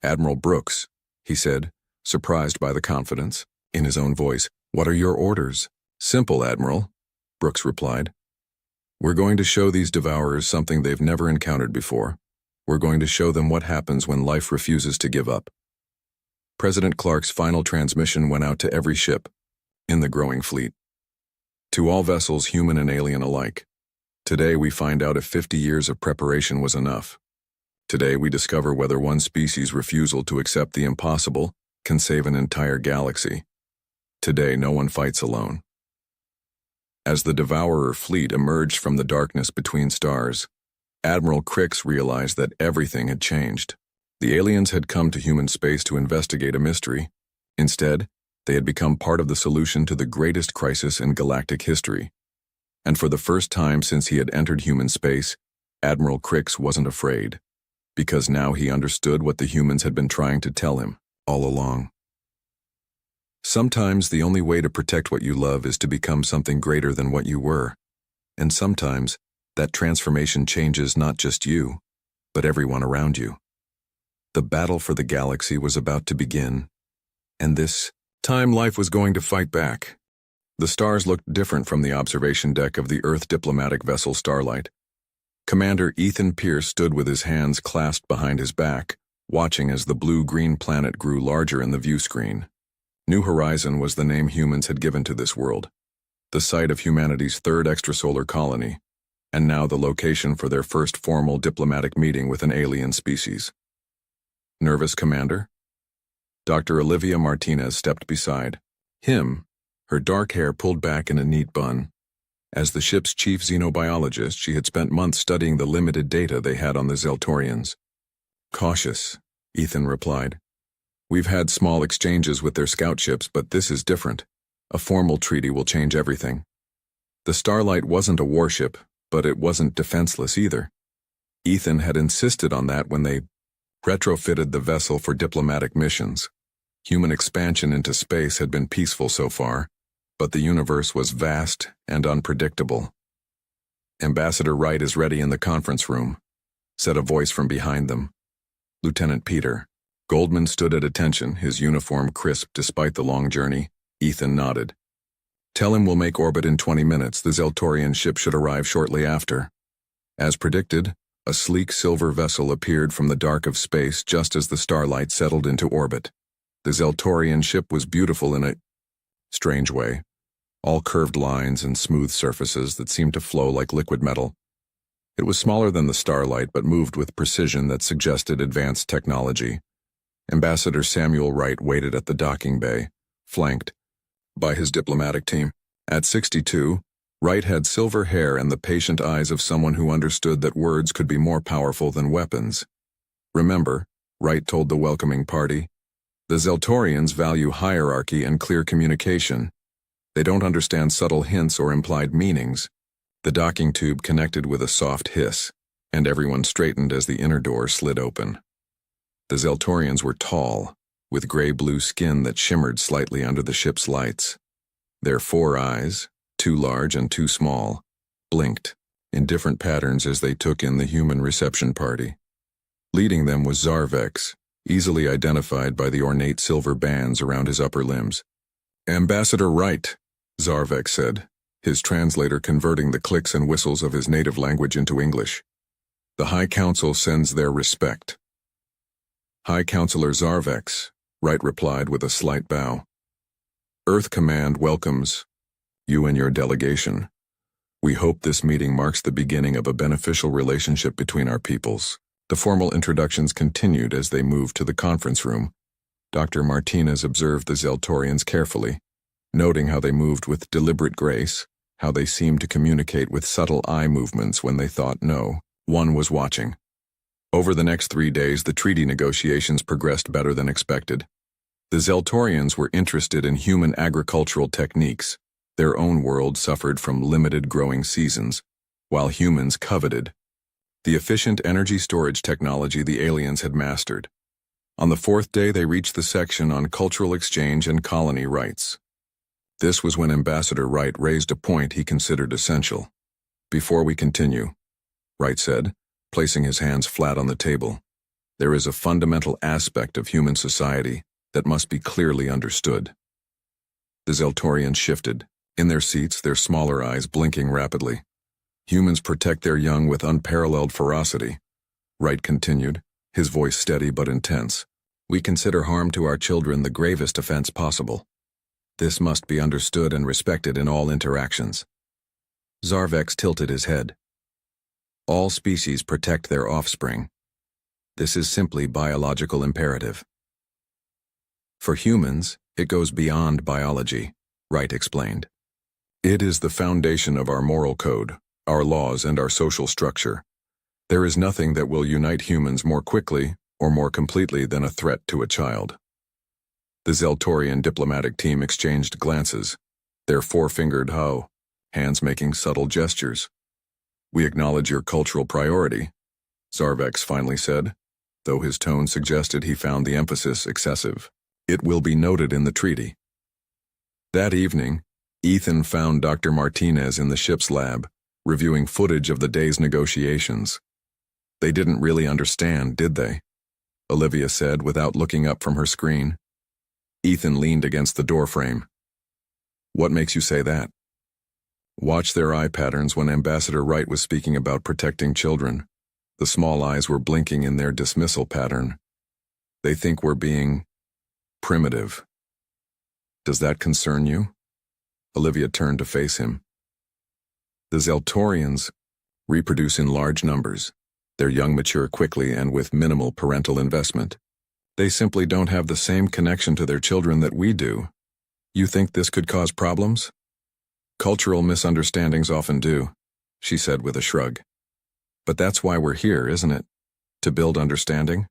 "Admiral Brooks," he said, surprised by the confidence in his own voice, "what are your orders?" "Simple, Admiral," Brooks replied. "We're going to show these devourers something they've never encountered before. We're going to show them what happens when life refuses to give up." President Clark's final transmission went out to every ship in the growing fleet. "To all vessels, human and alien alike. Today we find out if 50 years of preparation was enough. Today we discover whether one species' refusal to accept the impossible can save an entire galaxy. Today no one fights alone." As the Devourer fleet emerged from the darkness between stars, Admiral Crix realized that everything had changed. The aliens had come to human space to investigate a mystery. Instead, they had become part of the solution to the greatest crisis in galactic history. And for the first time since he had entered human space, Admiral Crix wasn't afraid, because now he understood what the humans had been trying to tell him all along. Sometimes the only way to protect what you love is to become something greater than what you were. And sometimes that transformation changes not just you, but everyone around you. The battle for the galaxy was about to begin, and this time life was going to fight back. The stars looked different from the observation deck of the Earth diplomatic vessel Starlight. Commander Ethan Pierce stood with his hands clasped behind his back, watching as the blue-green planet grew larger in the view screen. New Horizon was the name humans had given to this world, the site of humanity's third extrasolar colony, and now the location for their first formal diplomatic meeting with an alien species. "Nervous, Commander?" Dr. Olivia Martinez stepped beside him, her dark hair pulled back in a neat bun. As the ship's chief xenobiologist, she had spent months studying the limited data they had on the Zeltorians. "Cautious," Ethan replied. "We've had small exchanges with their scout ships, but this is different. A formal treaty will change everything." The Starlight wasn't a warship, but it wasn't defenseless either. Ethan had insisted on that when they retrofitted the vessel for diplomatic missions. Human expansion into space had been peaceful so far, but the universe was vast and unpredictable. "Ambassador Wright is ready in the conference room," said a voice from behind them. Lieutenant Peter. Goldman stood at attention, his uniform crisp despite the long journey. Ethan nodded. "Tell him we'll make orbit in 20 minutes. The Zeltorian ship should arrive shortly after." As predicted, a sleek silver vessel appeared from the dark of space just as the Starlight settled into orbit. The Zeltorian ship was beautiful in a strange way, all curved lines and smooth surfaces that seemed to flow like liquid metal. It was smaller than the Starlight but moved with precision that suggested advanced technology. Ambassador Samuel Wright waited at the docking bay, flanked by his diplomatic team. At 62, Wright had silver hair and the patient eyes of someone who understood that words could be more powerful than weapons. "Remember," Wright told the welcoming party, The Zeltorians value hierarchy and clear communication. They don't understand subtle hints or implied meanings. The docking tube connected with a soft hiss, and everyone straightened as the inner door slid open. The Zeltorians were tall, with gray-blue skin that shimmered slightly under the ship's lights. Their 4 eyes, too large and too small, blinked in different patterns as they took in the human reception party. Leading them was Zarvex, easily identified by the ornate silver bands around his upper limbs. "Ambassador Wright," Zarvex said, his translator converting the clicks and whistles of his native language into English. "The High Council sends their respect." "High Counselor Zarvex," Wright replied with a slight bow. "Earth Command welcomes you and your delegation. We hope this meeting marks the beginning of a beneficial relationship between our peoples." The formal introductions continued as they moved to the conference room. Dr. Martinez observed the Zeltorians carefully, noting how they moved with deliberate grace, how they seemed to communicate with subtle eye movements when they thought no one was watching. Over the next 3 days, the treaty negotiations progressed better than expected. The Zeltorians were interested in human agricultural techniques. Their own world suffered from limited growing seasons, while humans coveted the efficient energy storage technology the aliens had mastered. On the 4th day, they reached the section on cultural exchange and colony rights. This was when Ambassador Wright raised a point he considered essential. "Before we continue," Wright said, placing his hands flat on the table, "there is a fundamental aspect of human society that must be clearly understood." The Zeltorians shifted, in their seats, their smaller eyes blinking rapidly. "Humans protect their young with unparalleled ferocity," Wright continued, his voice steady but intense. "We consider harm to our children the gravest offense possible. This must be understood and respected in all interactions." Zarvex tilted his head. "All species protect their offspring. This is simply biological imperative. For humans, it goes beyond biology," Wright explained. "It is the foundation of our moral code, our laws, and our social structure. There is nothing that will unite humans more quickly or more completely than a threat to a child." The Zeltorian diplomatic team exchanged glances, their four-fingered ho, hands making subtle gestures. "We acknowledge your cultural priority," Zarvex finally said, though his tone suggested he found the emphasis excessive. "It will be noted in the treaty." That evening, Ethan found Dr. Martinez in the ship's lab, reviewing footage of the day's negotiations. "They didn't really understand, did they?" Olivia said without looking up from her screen. Ethan leaned against the doorframe. "What makes you say that?" "Watch their eye patterns when Ambassador Wright was speaking about protecting children. The small eyes were blinking in their dismissal pattern. They think we're being primitive. Does that concern you?" Olivia turned to face him. "The Zeltorians reproduce in large numbers. Their young mature quickly and with minimal parental investment. They simply don't have the same connection to their children that we do. You think this could cause problems?" "Cultural misunderstandings often do," she said with a shrug. "But that's why we're here, isn't it? To build understanding?"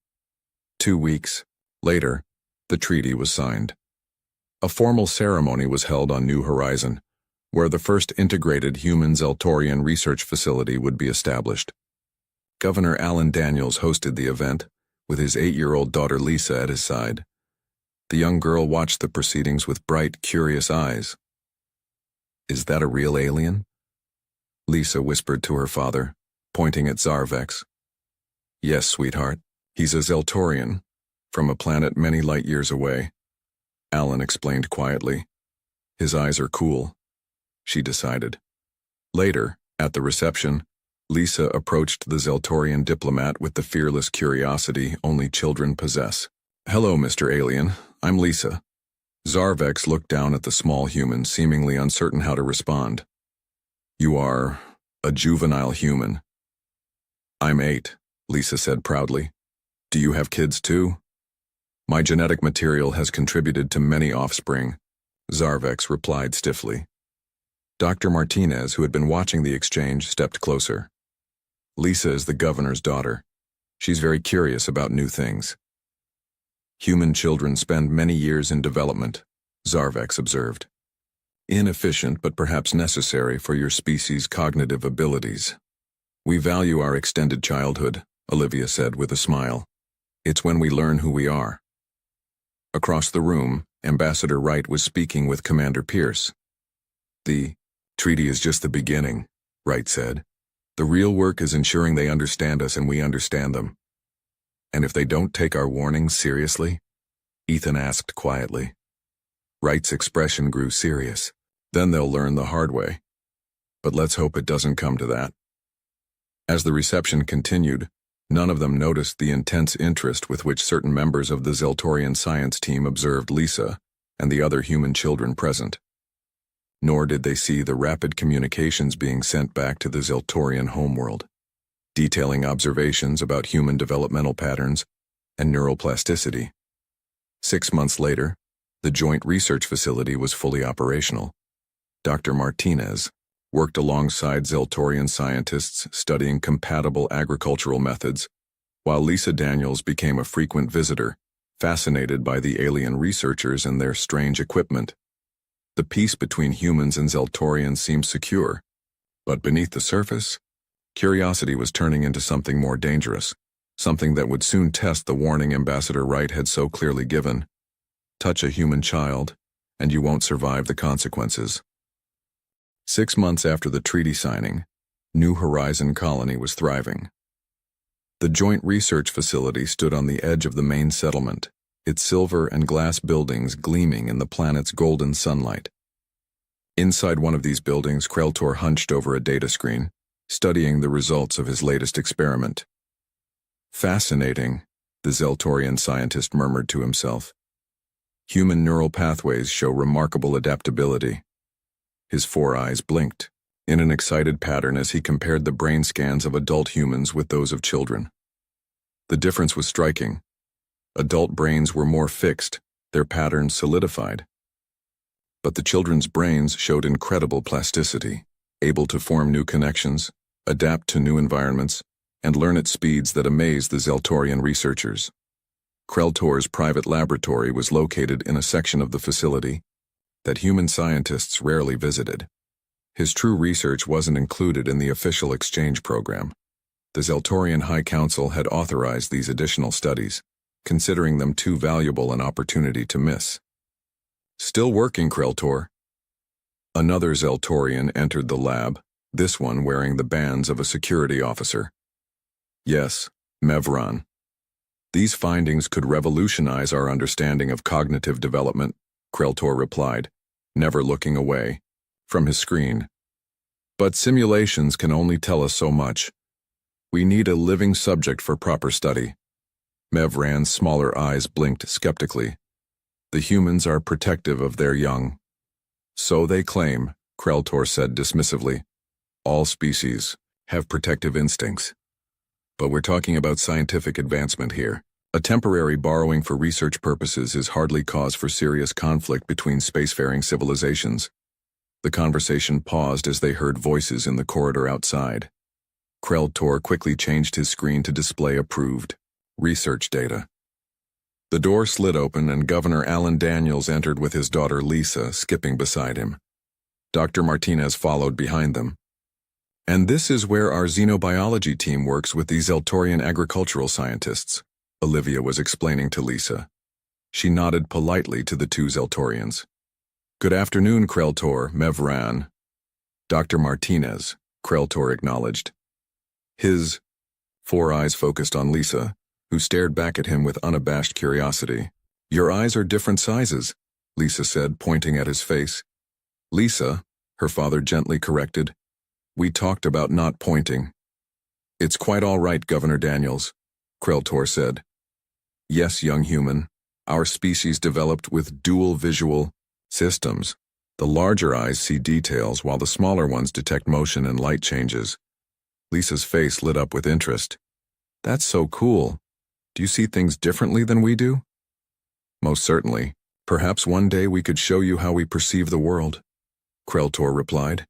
2 weeks later, the treaty was signed. A formal ceremony was held on New Horizon, where the first integrated human Zeltorian research facility would be established. Governor Alan Daniels hosted the event, with his 8-year-old daughter Lisa at his side. The young girl watched the proceedings with bright, curious eyes. "Is that a real alien?" Lisa whispered to her father, pointing at Zarvex. "Yes, sweetheart. He's a Zeltorian, from a planet many light years away," Alan explained quietly. "His eyes are cool," she decided. Later, at the reception, Lisa approached the Zeltorian diplomat with the fearless curiosity only children possess. "Hello, Mr. Alien. I'm Lisa." Zarvex looked down at the small human, seemingly uncertain how to respond. "You are a juvenile human." "I'm 8, Lisa said proudly. "Do you have kids too?" "My genetic material has contributed to many offspring," Zarvex replied stiffly. Dr. Martinez, who had been watching the exchange, stepped closer. "Lisa is the governor's daughter. She's very curious about new things." Human children spend many years in development, Zarvex observed. Inefficient but perhaps necessary for your species' cognitive abilities. We value our extended childhood, Olivia said with a smile. It's when we learn who we are. Across the room, Ambassador Wright was speaking with Commander Pierce. The treaty is just the beginning, Wright said. The real work is ensuring they understand us and we understand them. And if they don't take our warnings seriously? Ethan asked quietly. Wright's expression grew serious. Then they'll learn the hard way. But let's hope it doesn't come to that. As the reception continued, none of them noticed the intense interest with which certain members of the Zeltorian science team observed Lisa and the other human children present. Nor did they see the rapid communications being sent back to the Zeltorian homeworld, detailing observations about human developmental patterns and neuroplasticity. 6 months later, the joint research facility was fully operational. Dr. Martinez worked alongside Zeltorian scientists studying compatible agricultural methods, while Lisa Daniels became a frequent visitor, fascinated by the alien researchers and their strange equipment. The peace between humans and Zeltorians seemed secure, but beneath the surface, curiosity was turning into something more dangerous, something that would soon test the warning Ambassador Wright had so clearly given. Touch a human child, and you won't survive the consequences. 6 months after the treaty signing, New Horizon Colony was thriving. The joint research facility stood on the edge of the main settlement, its silver and glass buildings gleaming in the planet's golden sunlight. Inside one of these buildings, Kreltor hunched over a data screen, studying the results of his latest experiment. Fascinating, the Zeltorian scientist murmured to himself. Human neural pathways show remarkable adaptability. His 4 eyes blinked, in an excited pattern as he compared the brain scans of adult humans with those of children. The difference was striking. Adult brains were more fixed, their patterns solidified. But the children's brains showed incredible plasticity, able to form new connections, adapt to new environments, and learn at speeds that amazed the Zeltorian researchers. Kreltor's private laboratory was located in a section of the facility that human scientists rarely visited. His true research wasn't included in the official exchange program. The Zeltorian High Council had authorized these additional studies, considering them too valuable an opportunity to miss. Still working, Kreltor. Another Zeltorian entered the lab, this one wearing the bands of a security officer. Yes, Mevran. These findings could revolutionize our understanding of cognitive development, Kreltor replied, never looking away from his screen. But simulations can only tell us so much. We need a living subject for proper study. Mevran's smaller eyes blinked skeptically. The humans are protective of their young. So they claim, Kreltor said dismissively. All species have protective instincts. But we're talking about scientific advancement here. A temporary borrowing for research purposes is hardly cause for serious conflict between spacefaring civilizations. The conversation paused as they heard voices in the corridor outside. Kreltor quickly changed his screen to display approved research data. The door slid open and Governor Alan Daniels entered with his daughter Lisa skipping beside him. Dr. Martinez followed behind them. And this is where our xenobiology team works with the Zeltorian agricultural scientists, Olivia was explaining to Lisa. She nodded politely to the 2 Zeltorians. Good afternoon, Kreltor, Mevran. Dr. Martinez, Kreltor acknowledged. His 4 eyes focused on Lisa, who stared back at him with unabashed curiosity. Your eyes are different sizes, Lisa said, pointing at his face. Lisa, her father gently corrected. We talked about not pointing. It's quite all right, Governor Daniels, Kreltor said. Yes, young human, our species developed with dual visual systems. The larger eyes see details while the smaller ones detect motion and light changes. Lisa's face lit up with interest. That's so cool. Do you see things differently than we do? Most certainly. Perhaps one day we could show you how we perceive the world, Kreltor replied,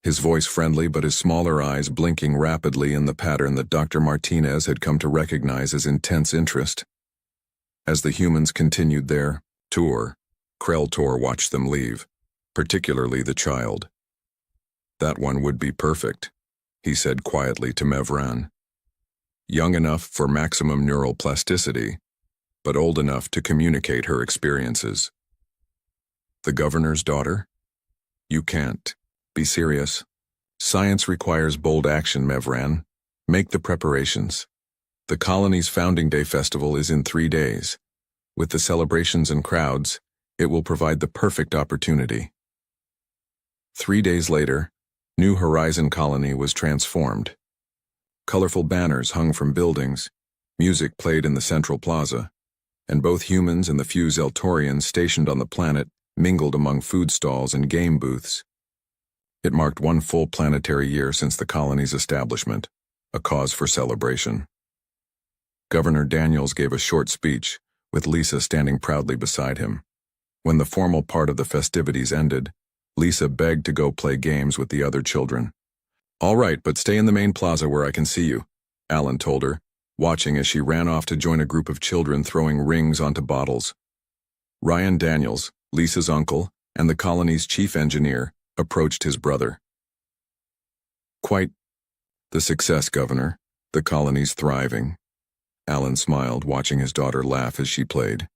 his voice friendly but his smaller eyes blinking rapidly in the pattern that Dr. Martinez had come to recognize as intense interest. As the humans continued their tour, Krell watched them leave, particularly the child. "That one would be perfect," he said quietly to Mevran. "Young enough for maximum neural plasticity, but old enough to communicate her experiences." "The governor's daughter? You can't. Be serious. Science requires bold action, Mevran. Make the preparations. The colony's Founding Day Festival is in 3 days. With the celebrations and crowds, it will provide the perfect opportunity." 3 days later, New Horizon Colony was transformed. Colorful banners hung from buildings, music played in the central plaza, and both humans and the few Zeltorians stationed on the planet mingled among food stalls and game booths. It marked 1 full planetary year since the colony's establishment, a cause for celebration. Governor Daniels gave a short speech, with Lisa standing proudly beside him. When the formal part of the festivities ended, Lisa begged to go play games with the other children. "All right, but stay in the main plaza where I can see you," Alan told her, watching as she ran off to join a group of children throwing rings onto bottles. Ryan Daniels, Lisa's uncle, and the colony's chief engineer, approached his brother. "Quite the success, Governor. The colony's thriving." Alan smiled, watching his daughter laugh as she played.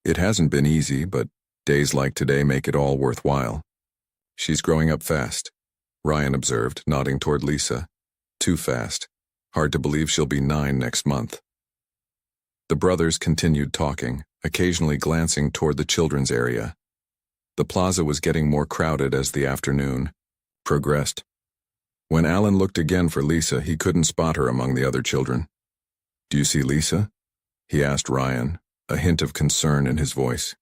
"It hasn't been easy, but days like today make it all worthwhile." "She's growing up fast," Ryan observed, nodding toward Lisa. "Too fast. Hard to believe she'll be 9 next month." The brothers continued talking, occasionally glancing toward the children's area. The plaza was getting more crowded as the afternoon progressed. When Alan looked again for Lisa, he couldn't spot her among the other children. "Do you see Lisa?" he asked Ryan, a hint of concern in his voice.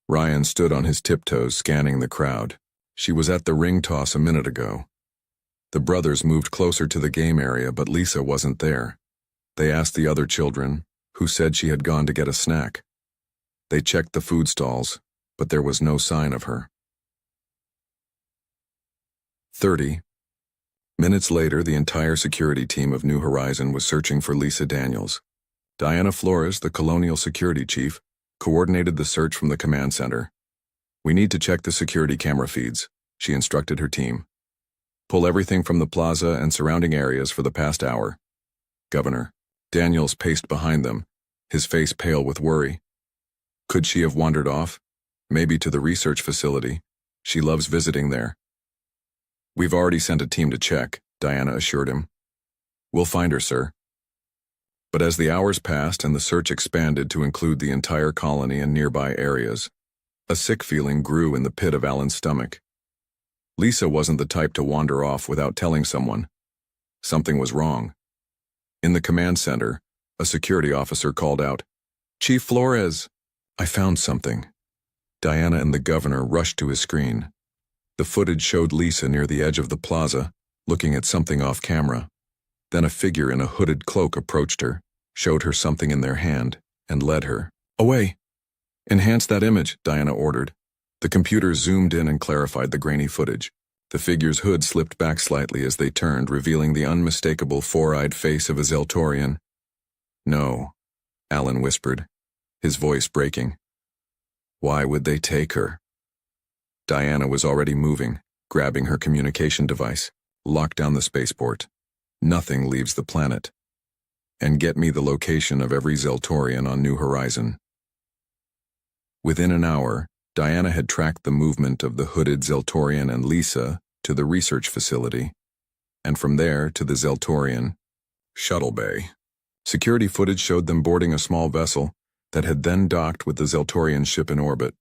Ryan stood on his tiptoes, scanning the crowd. "She was at the ring toss a minute ago." The brothers moved closer to the game area, but Lisa wasn't there. They asked the other children, who said she had gone to get a snack. They checked the food stalls, but there was no sign of her. 30 minutes later, the entire security team of New Horizon was searching for Lisa Daniels. Diana Flores, the colonial security chief, coordinated the search from the command center. "We need to check the security camera feeds," she instructed her team. "Pull everything from the plaza and surrounding areas for the past hour." Governor Daniels paced behind them, his face pale with worry. Could she have wandered off? Maybe to the research facility. She loves visiting there. "We've already sent a team to check," Diana assured him. "We'll find her, sir." But as the hours passed and the search expanded to include the entire colony and nearby areas, a sick feeling grew in the pit of Alan's stomach. Lisa wasn't the type to wander off without telling someone. Something was wrong. In the command center, a security officer called out, "Chief Flores, I found something." Diana and the governor rushed to his screen. The footage showed Lisa near the edge of the plaza, looking at something off camera. Then a figure in a hooded cloak approached her, showed her something in their hand, and led her away. "Enhance that image," Diana ordered. The computer zoomed in and clarified the grainy footage. The figure's hood slipped back slightly as they turned, revealing the unmistakable four-eyed face of a Zeltorian. "No," Alan whispered, his voice breaking. "Why would they take her?" Diana was already moving, grabbing her communication device. "Lock down the spaceport. Nothing leaves the planet. And get me the location of every Zeltorian on New Horizon." Within an hour, Diana had tracked the movement of the hooded Zeltorian and Lisa to the research facility, and from there to the Zeltorian shuttle bay. Security footage showed them boarding a small vessel that had then docked with the Zeltorian ship in orbit.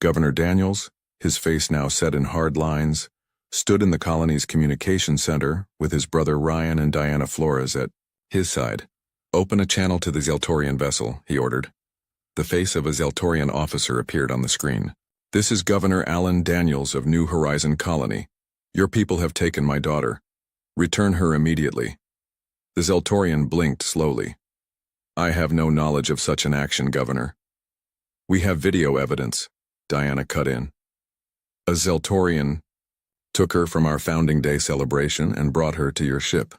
Governor Daniels, his face now set in hard lines, stood in the colony's communication center with his brother Ryan and Diana Flores at his side. "Open a channel to the Zeltorian vessel," he ordered. The face of a Zeltorian officer appeared on the screen. "This is Governor Alan Daniels of New Horizon Colony. Your people have taken my daughter. Return her immediately." The Zeltorian blinked slowly. "I have no knowledge of such an action, Governor." "We have video evidence," Diana cut in. "A Zeltorian took her from our Founding Day celebration and brought her to your ship.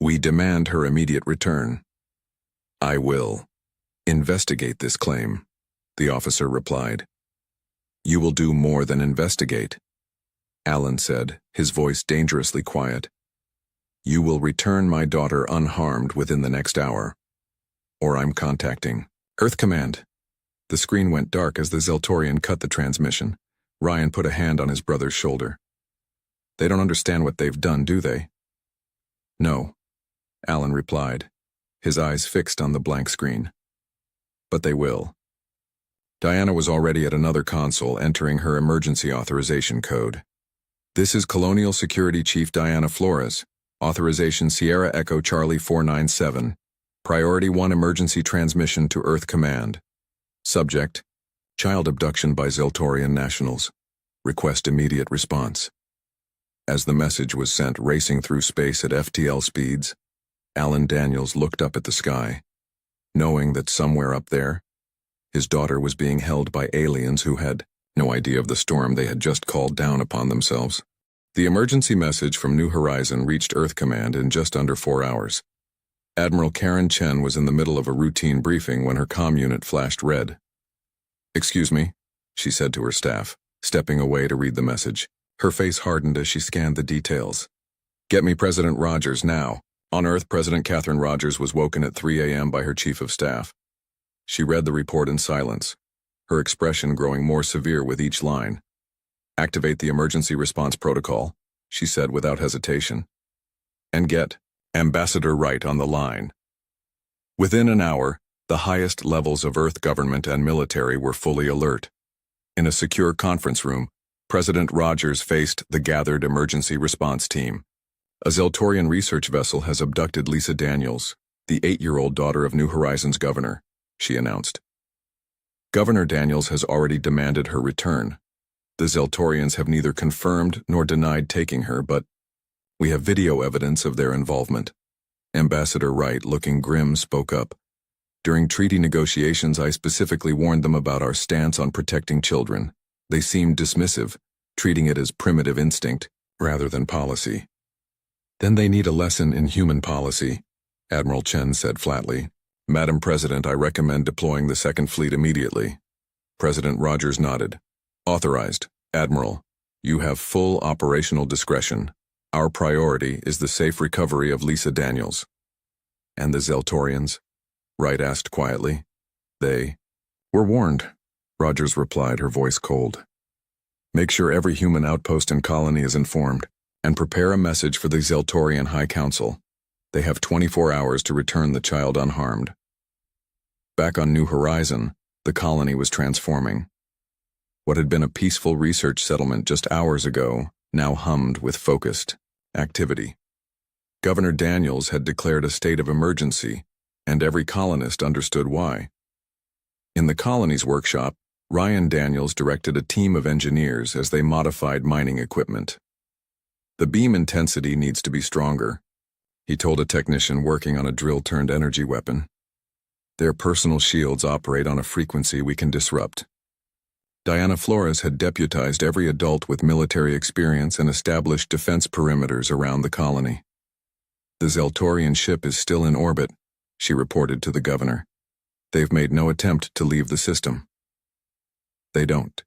We demand her immediate return." I will investigate this claim, the officer replied. You will do more than investigate, Alan said, his voice dangerously quiet. You will return my daughter unharmed within the next hour, or I'm contacting Earth Command. The screen went dark as the Zeltorian cut the transmission. Ryan put a hand on his brother's shoulder. They don't understand what they've done, do they? No, Alan replied, his eyes fixed on the blank screen. But they will. Diana was already at another console entering her emergency authorization code. This is Colonial Security Chief Diana Flores. Authorization Sierra Echo Charlie 497. Priority 1 emergency transmission to Earth Command. Subject: child abduction by Zeltorian nationals. Request immediate response. As the message was sent racing through space at FTL speeds, Alan Daniels looked up at the sky, knowing that somewhere up there, his daughter was being held by aliens who had no idea of the storm they had just called down upon themselves. The emergency message from New Horizon reached Earth Command in just under 4 hours. Admiral Karen Chen was in the middle of a routine briefing when her comm unit flashed red. Excuse me, she said to her staff, stepping away to read the message. Her face hardened as she scanned the details. Get me President Rogers now. On Earth, President Catherine Rogers was woken at 3 a.m. by her chief of staff. She read the report in silence, her expression growing more severe with each line. Activate the emergency response protocol, she said without hesitation. And get Ambassador Wright on the line. Within an hour, the highest levels of Earth government and military were fully alert. In a secure conference room, President Rogers faced the gathered emergency response team. A Zeltorian research vessel has abducted Lisa Daniels, the 8-year-old daughter of New Horizons governor, she announced. Governor Daniels has already demanded her return. The Zeltorians have neither confirmed nor denied taking her, but we have video evidence of their involvement. Ambassador Wright, looking grim, spoke up. During treaty negotiations, I specifically warned them about our stance on protecting children. They seemed dismissive, treating it as primitive instinct rather than policy. Then they need a lesson in human policy, Admiral Chen said flatly. Madam President, I recommend deploying the Second Fleet immediately. President Rogers nodded. Authorized, Admiral. You have full operational discretion. Our priority is the safe recovery of Lisa Daniels. And the Zeltorians? Wright asked quietly. They were warned, Rogers replied, her voice cold. Make sure every human outpost and colony is informed, and prepare a message for the Zeltorian High Council. They have 24 hours to return the child unharmed. Back on New Horizon, the colony was transforming. What had been a peaceful research settlement just hours ago now hummed with focused activity. Governor Daniels had declared a state of emergency, and every colonist understood why. In the colony's workshop, Ryan Daniels directed a team of engineers as they modified mining equipment. The beam intensity needs to be stronger, he told a technician working on a drill-turned-energy weapon. Their personal shields operate on a frequency we can disrupt. Diana Flores had deputized every adult with military experience and established defense perimeters around the colony. The Zeltorian ship is still in orbit, she reported to the governor. They've made no attempt to leave the system. They don't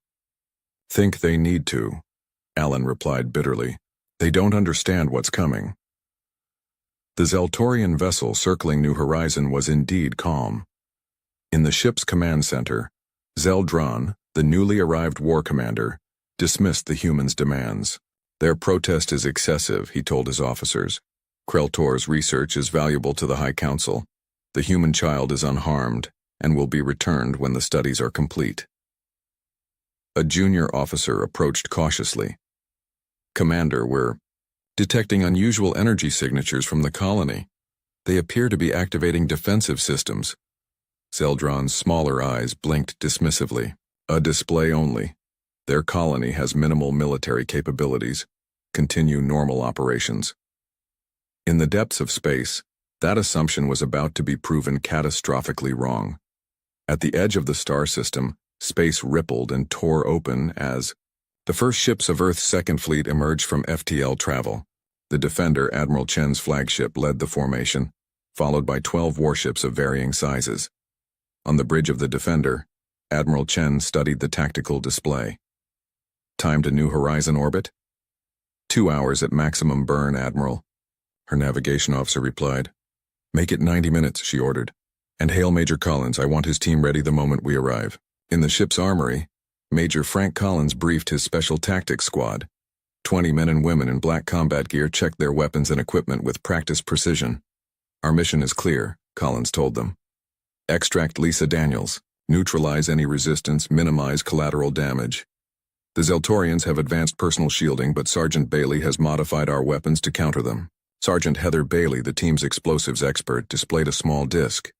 think they need to, Alan replied bitterly. They don't understand what's coming. The Zeltorian vessel circling New Horizon was indeed calm. In the ship's command center, Zeldron, the newly arrived war commander, dismissed the humans' demands. Their protest is excessive, he told his officers. Kreltor's research is valuable to the High Council. The human child is unharmed and will be returned when the studies are complete. A junior officer approached cautiously. Commander, we're detecting unusual energy signatures from the colony. They appear to be activating defensive systems. Zeldron's smaller eyes blinked dismissively. A display only. Their colony has minimal military capabilities. Continue normal operations. In the depths of space, that assumption was about to be proven catastrophically wrong. At the edge of the star system, space rippled and tore open as the first ships of Earth's Second Fleet emerged from FTL travel. The Defender, Admiral Chen's flagship, led the formation, followed by 12 warships of varying sizes. On the bridge of the Defender, Admiral Chen studied the tactical display. Time to New Horizon orbit? 2 hours at maximum burn, Admiral. Her navigation officer replied. Make it 90 minutes, she ordered. And hail Major Collins, I want his team ready the moment we arrive. In the ship's armory, Major Frank Collins briefed his special tactics squad. 20 men and women in black combat gear checked their weapons and equipment with practiced precision. Our mission is clear, Collins told them. Extract Lisa Daniels. Neutralize any resistance, minimize collateral damage. The Zeltorians have advanced personal shielding, but Sergeant Bailey has modified our weapons to counter them. Sergeant Heather Bailey, the team's explosives expert, displayed a small disc.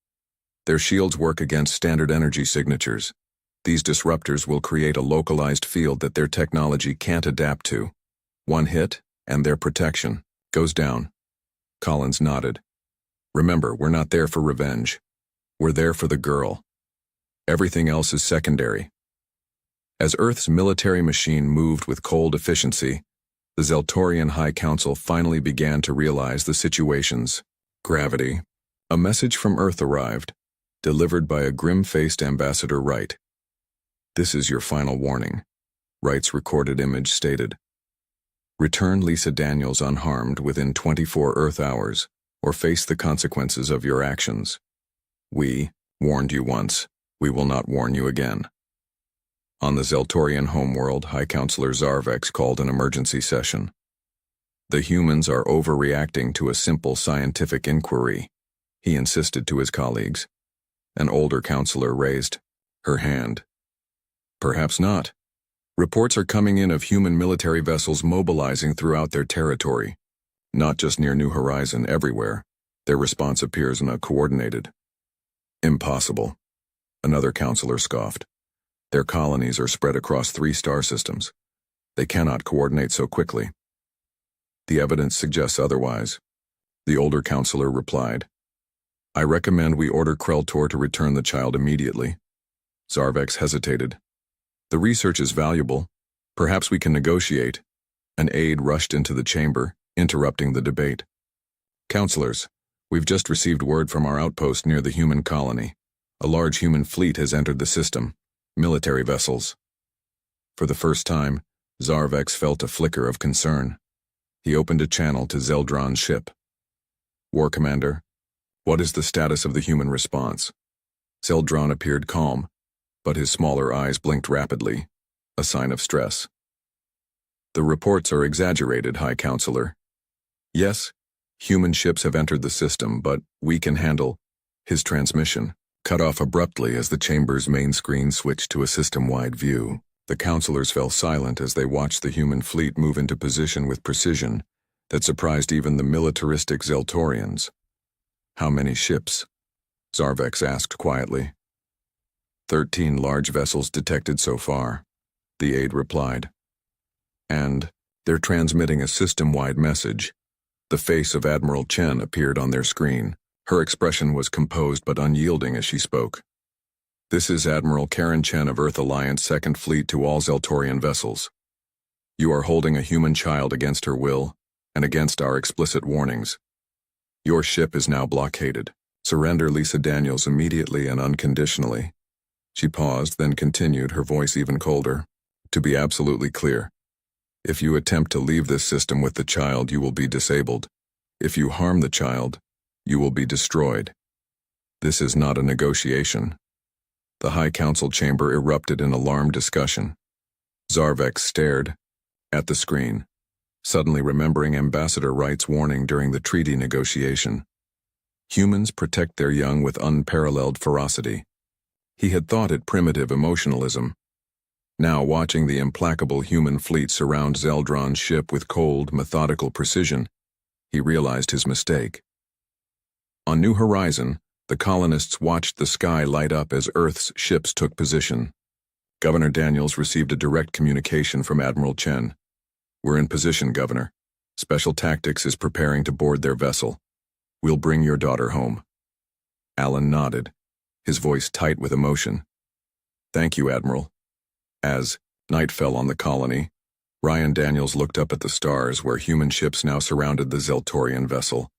Their shields work against standard energy signatures. These disruptors will create a localized field that their technology can't adapt to. One hit, and their protection goes down. Collins nodded. Remember, we're not there for revenge. We're there for the girl. Everything else is secondary. As Earth's military machine moved with cold efficiency, the Zeltorian High Council finally began to realize the situation's gravity. A message from Earth arrived, delivered by a grim-faced Ambassador Wright. This is your final warning, Wright's recorded image stated. Return Lisa Daniels unharmed within 24 Earth hours, or face the consequences of your actions. We warned you once. We will not warn you again. On the Zeltorian homeworld, High Counselor Zarvex called an emergency session. The humans are overreacting to a simple scientific inquiry, he insisted to his colleagues. An older counselor raised her hand. Perhaps not. Reports are coming in of human military vessels mobilizing throughout their territory. Not just near New Horizon, everywhere. Their response appears coordinated. Impossible. Another counselor scoffed. Their colonies are spread across 3 star systems. They cannot coordinate so quickly. The evidence suggests otherwise. The older counselor replied. I recommend we order Kreltor to return the child immediately. Zarvex hesitated. The research is valuable. Perhaps we can negotiate. An aide rushed into the chamber, interrupting the debate. Counselors, we've just received word from our outpost near the human colony. A large human fleet has entered the system. Military vessels. For the first time, Zarvex felt a flicker of concern. He opened a channel to Zeldron's ship. War Commander, what is the status of the human response? Zeldron appeared calm, but his smaller eyes blinked rapidly, a sign of stress. The reports are exaggerated, High Counselor. Yes, human ships have entered the system, but we can handle his transmission. Cut off abruptly as the chamber's main screen switched to a system-wide view. The counselors fell silent as they watched the human fleet move into position with precision that surprised even the militaristic Zeltorians. How many ships? Zarvex asked quietly. 13 large vessels detected so far, the aide replied. And they're transmitting a system-wide message. The face of Admiral Chen appeared on their screen. Her expression was composed but unyielding as she spoke. This is Admiral Karen Chen of Earth Alliance 2nd Fleet to all Zeltorian vessels. You are holding a human child against her will and against our explicit warnings. Your ship is now blockaded. Surrender Lisa Daniels immediately and unconditionally. She paused, then continued, her voice even colder. To be absolutely clear, if you attempt to leave this system with the child, you will be disabled. If you harm the child, you will be destroyed. This is not a negotiation. The High Council chamber erupted in alarmed discussion. Zarvex stared at the screen, suddenly remembering Ambassador Wright's warning during the treaty negotiation. Humans protect their young with unparalleled ferocity. He had thought it primitive emotionalism. Now, watching the implacable human fleet surround Zeldron's ship with cold, methodical precision, he realized his mistake. On New Horizon, the colonists watched the sky light up as Earth's ships took position. Governor Daniels received a direct communication from Admiral Chen. We're in position, Governor. Special Tactics is preparing to board their vessel. We'll bring your daughter home. Alan nodded, his voice tight with emotion. Thank you, Admiral. As night fell on the colony, Ryan Daniels looked up at the stars where human ships now surrounded the Zeltorian vessel.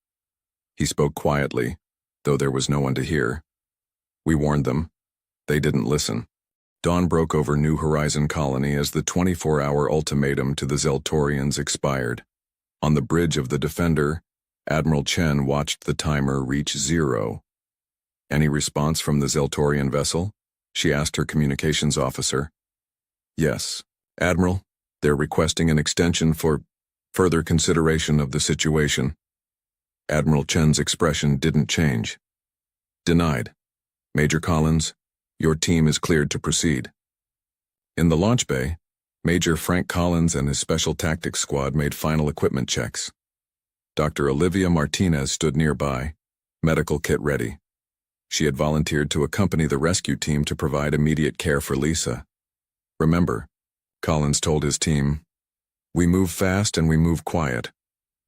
He spoke quietly, though there was no one to hear. We warned them. They didn't listen. Dawn broke over New Horizon Colony as the 24-hour ultimatum to the Zeltorians expired. On the bridge of the Defender, Admiral Chen watched the timer reach 0. Any response from the Zeltorian vessel? She asked her communications officer. Yes, Admiral. They're requesting an extension for further consideration of the situation. Admiral Chen's expression didn't change. Denied. Major Collins, your team is cleared to proceed. In the launch bay, Major Frank Collins and his Special Tactics Squad made final equipment checks. Dr. Olivia Martinez stood nearby, medical kit ready. She had volunteered to accompany the rescue team to provide immediate care for Lisa. Remember, Collins told his team, we move fast and we move quiet.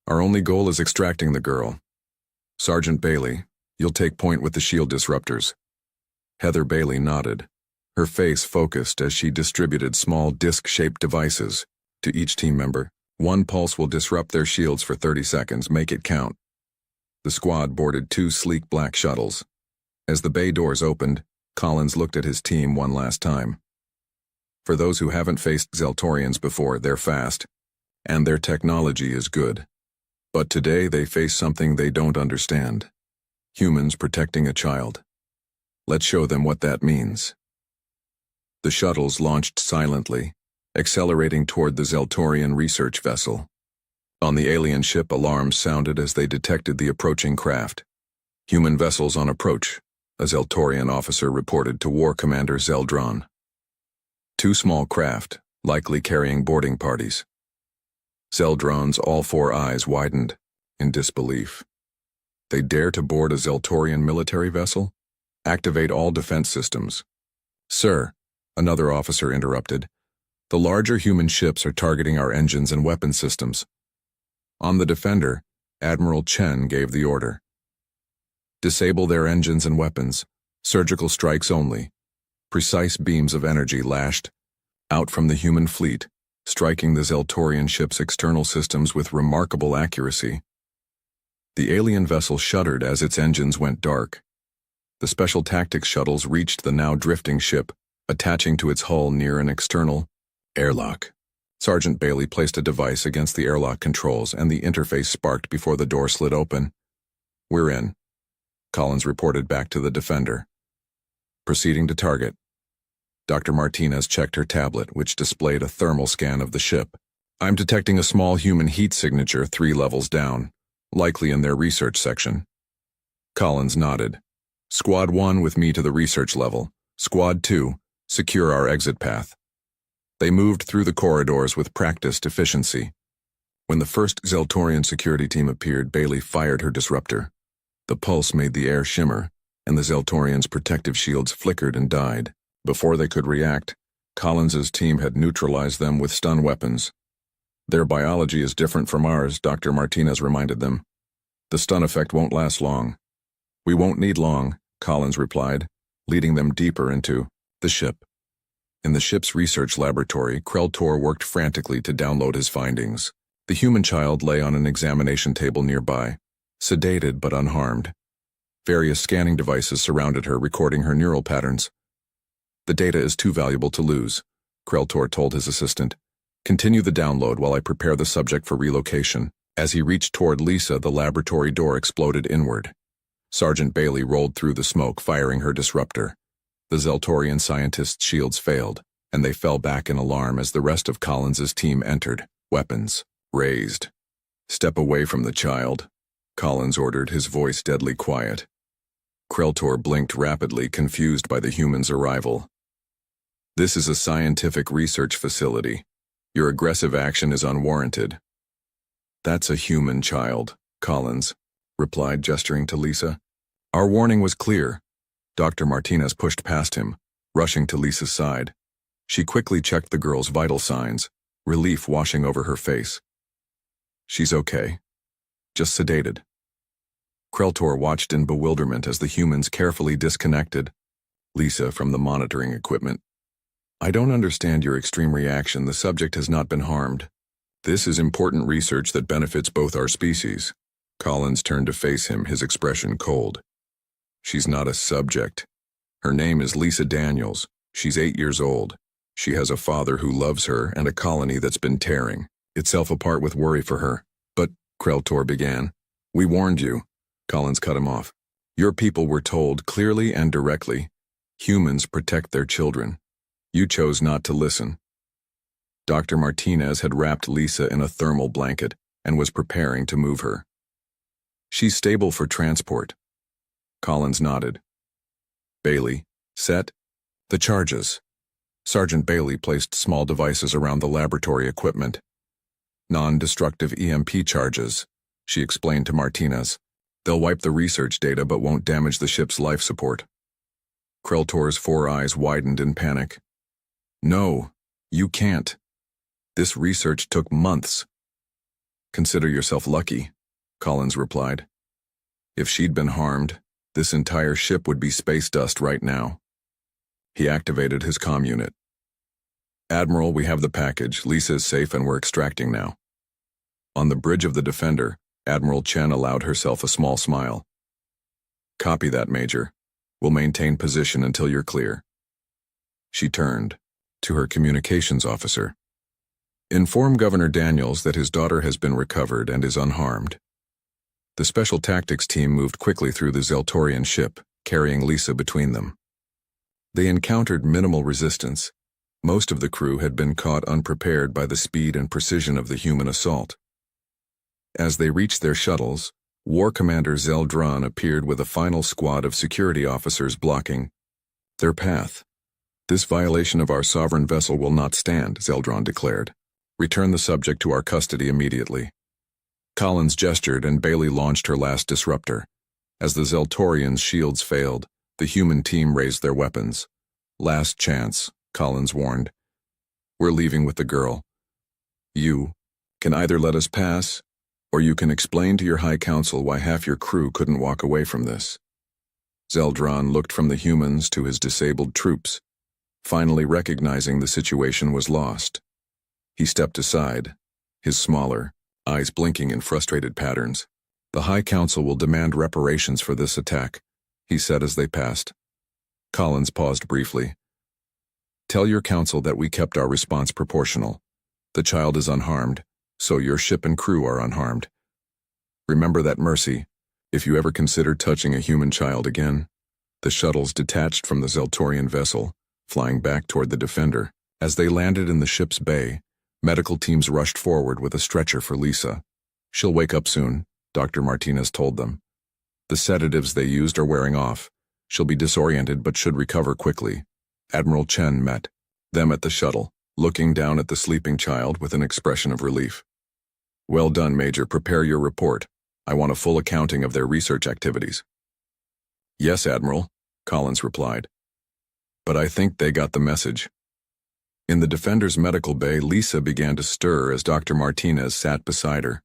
Our only goal is extracting the girl. Sergeant Bailey, you'll take point with the shield disruptors. Heather Bailey nodded, her face focused as she distributed small disc-shaped devices to each team member. One pulse will disrupt their shields for 30 seconds, make it count. The squad boarded 2 sleek black shuttles. As the bay doors opened, Collins looked at his team one last time. For those who haven't faced Zeltorians before, they're fast, and their technology is good. But today they face something they don't understand. Humans protecting a child. Let's show them what that means. The shuttles launched silently, accelerating toward the Zeltorian research vessel. On the alien ship, alarms sounded as they detected the approaching craft. Human vessels on approach, a Zeltorian officer reported to War Commander Zeldron. 2 small craft, likely carrying boarding parties. Zeldron's all 4 eyes widened, in disbelief. They dare to board a Zeltorian military vessel? Activate all defense systems. Sir, another officer interrupted, the larger human ships are targeting our engines and weapon systems. On the Defender, Admiral Chen gave the order. Disable their engines and weapons, surgical strikes only. Precise beams of energy lashed out from the human fleet, striking the Zeltorian ship's external systems with remarkable accuracy. The alien vessel shuddered as its engines went dark. The Special Tactics shuttles reached the now drifting ship, attaching to its hull near an external airlock. Sergeant Bailey placed a device against the airlock controls and the interface sparked before the door slid open. We're in, Collins reported back to the Defender. Proceeding to target. Dr. Martinez checked her tablet, which displayed a thermal scan of the ship. I'm detecting a small human heat signature 3 levels down, likely in their research section. Collins nodded. Squad 1 with me to the research level. Squad 2, secure our exit path. They moved through the corridors with practiced efficiency. When the first Zeltorian security team appeared, Bailey fired her disruptor. The pulse made the air shimmer, and the Zeltorians' protective shields flickered and died. Before they could react, Collins's team had neutralized them with stun weapons. Their biology is different from ours, Dr. Martinez reminded them. The stun effect won't last long. We won't need long, Collins replied, leading them deeper into the ship. In the ship's research laboratory, Kreltor worked frantically to download his findings. The human child lay on an examination table nearby, sedated but unharmed. Various scanning devices surrounded her, recording her neural patterns. The data is too valuable to lose, Kreltor told his assistant. Continue the download while I prepare the subject for relocation. As he reached toward Lisa, the laboratory door exploded inward. Sergeant Bailey rolled through the smoke, firing her disruptor. The Zeltorian scientists' shields failed, and they fell back in alarm as the rest of Collins's team entered, weapons raised. Step away from the child, Collins ordered, his voice deadly quiet. Kreltor blinked rapidly, confused by the human's arrival. This is a scientific research facility. Your aggressive action is unwarranted. That's a human child, Collins replied, gesturing to Lisa. Our warning was clear. Dr. Martinez pushed past him, rushing to Lisa's side. She quickly checked the girl's vital signs, relief washing over her face. She's okay. Just sedated. Kreltor watched in bewilderment as the humans carefully disconnected Lisa from the monitoring equipment. I don't understand your extreme reaction. The subject has not been harmed. This is important research that benefits both our species. Collins turned to face him, his expression cold. She's not a subject. Her name is Lisa Daniels. She's 8 years old. She has a father who loves her and a colony that's been tearing itself apart with worry for her. But, Kreltor began. We warned you. Collins cut him off. Your people were told clearly and directly, humans protect their children. You chose not to listen. Dr. Martinez had wrapped Lisa in a thermal blanket and was preparing to move her. She's stable for transport. Collins nodded. Bailey, set. The charges. Sergeant Bailey placed small devices around the laboratory equipment. Non-destructive EMP charges, she explained to Martinez. They'll wipe the research data but won't damage the ship's life support. Kreltor's 4 eyes widened in panic. No, you can't. This research took months. Consider yourself lucky, Collins replied. If she'd been harmed, this entire ship would be space dust right now. He activated his comm unit. Admiral, we have the package. Lisa is safe and we're extracting now. On the bridge of the Defender, Admiral Chen allowed herself a small smile. Copy that, Major. We'll maintain position until you're clear. She turned to her communications officer. Inform Governor Daniels that his daughter has been recovered and is unharmed. The Special Tactics team moved quickly through the Zeltorian ship, carrying Lisa between them. They encountered minimal resistance. Most of the crew had been caught unprepared by the speed and precision of the human assault. As they reached their shuttles, War Commander Zeldron appeared with a final squad of security officers blocking their path. This violation of our sovereign vessel will not stand, Zeldron declared. Return the subject to our custody immediately. Collins gestured and Bailey launched her last disruptor. As the Zeltorians' shields failed, the human team raised their weapons. Last chance, Collins warned. We're leaving with the girl. You can either let us pass, or you can explain to your High Council why half your crew couldn't walk away from this. Zeldron looked from the humans to his disabled troops, finally recognizing the situation was lost. He stepped aside, his smaller eyes blinking in frustrated patterns. The High Council will demand reparations for this attack, he said as they passed. Collins paused briefly. Tell your council that we kept our response proportional. The child is unharmed, so your ship and crew are unharmed. Remember that, Mercy, if you ever consider touching a human child again. The shuttles detached from the Zeltorian vessel, flying back toward the Defender. As they landed in the ship's bay, medical teams rushed forward with a stretcher for Lisa. She'll wake up soon, Dr. Martinez told them. The sedatives they used are wearing off. She'll be disoriented but should recover quickly. Admiral Chen met them at the shuttle, looking down at the sleeping child with an expression of relief. Well done, Major. Prepare your report. I want a full accounting of their research activities. Yes, Admiral, Collins replied. But I think they got the message. In the Defender's medical bay, Lisa began to stir as Dr. Martinez sat beside her.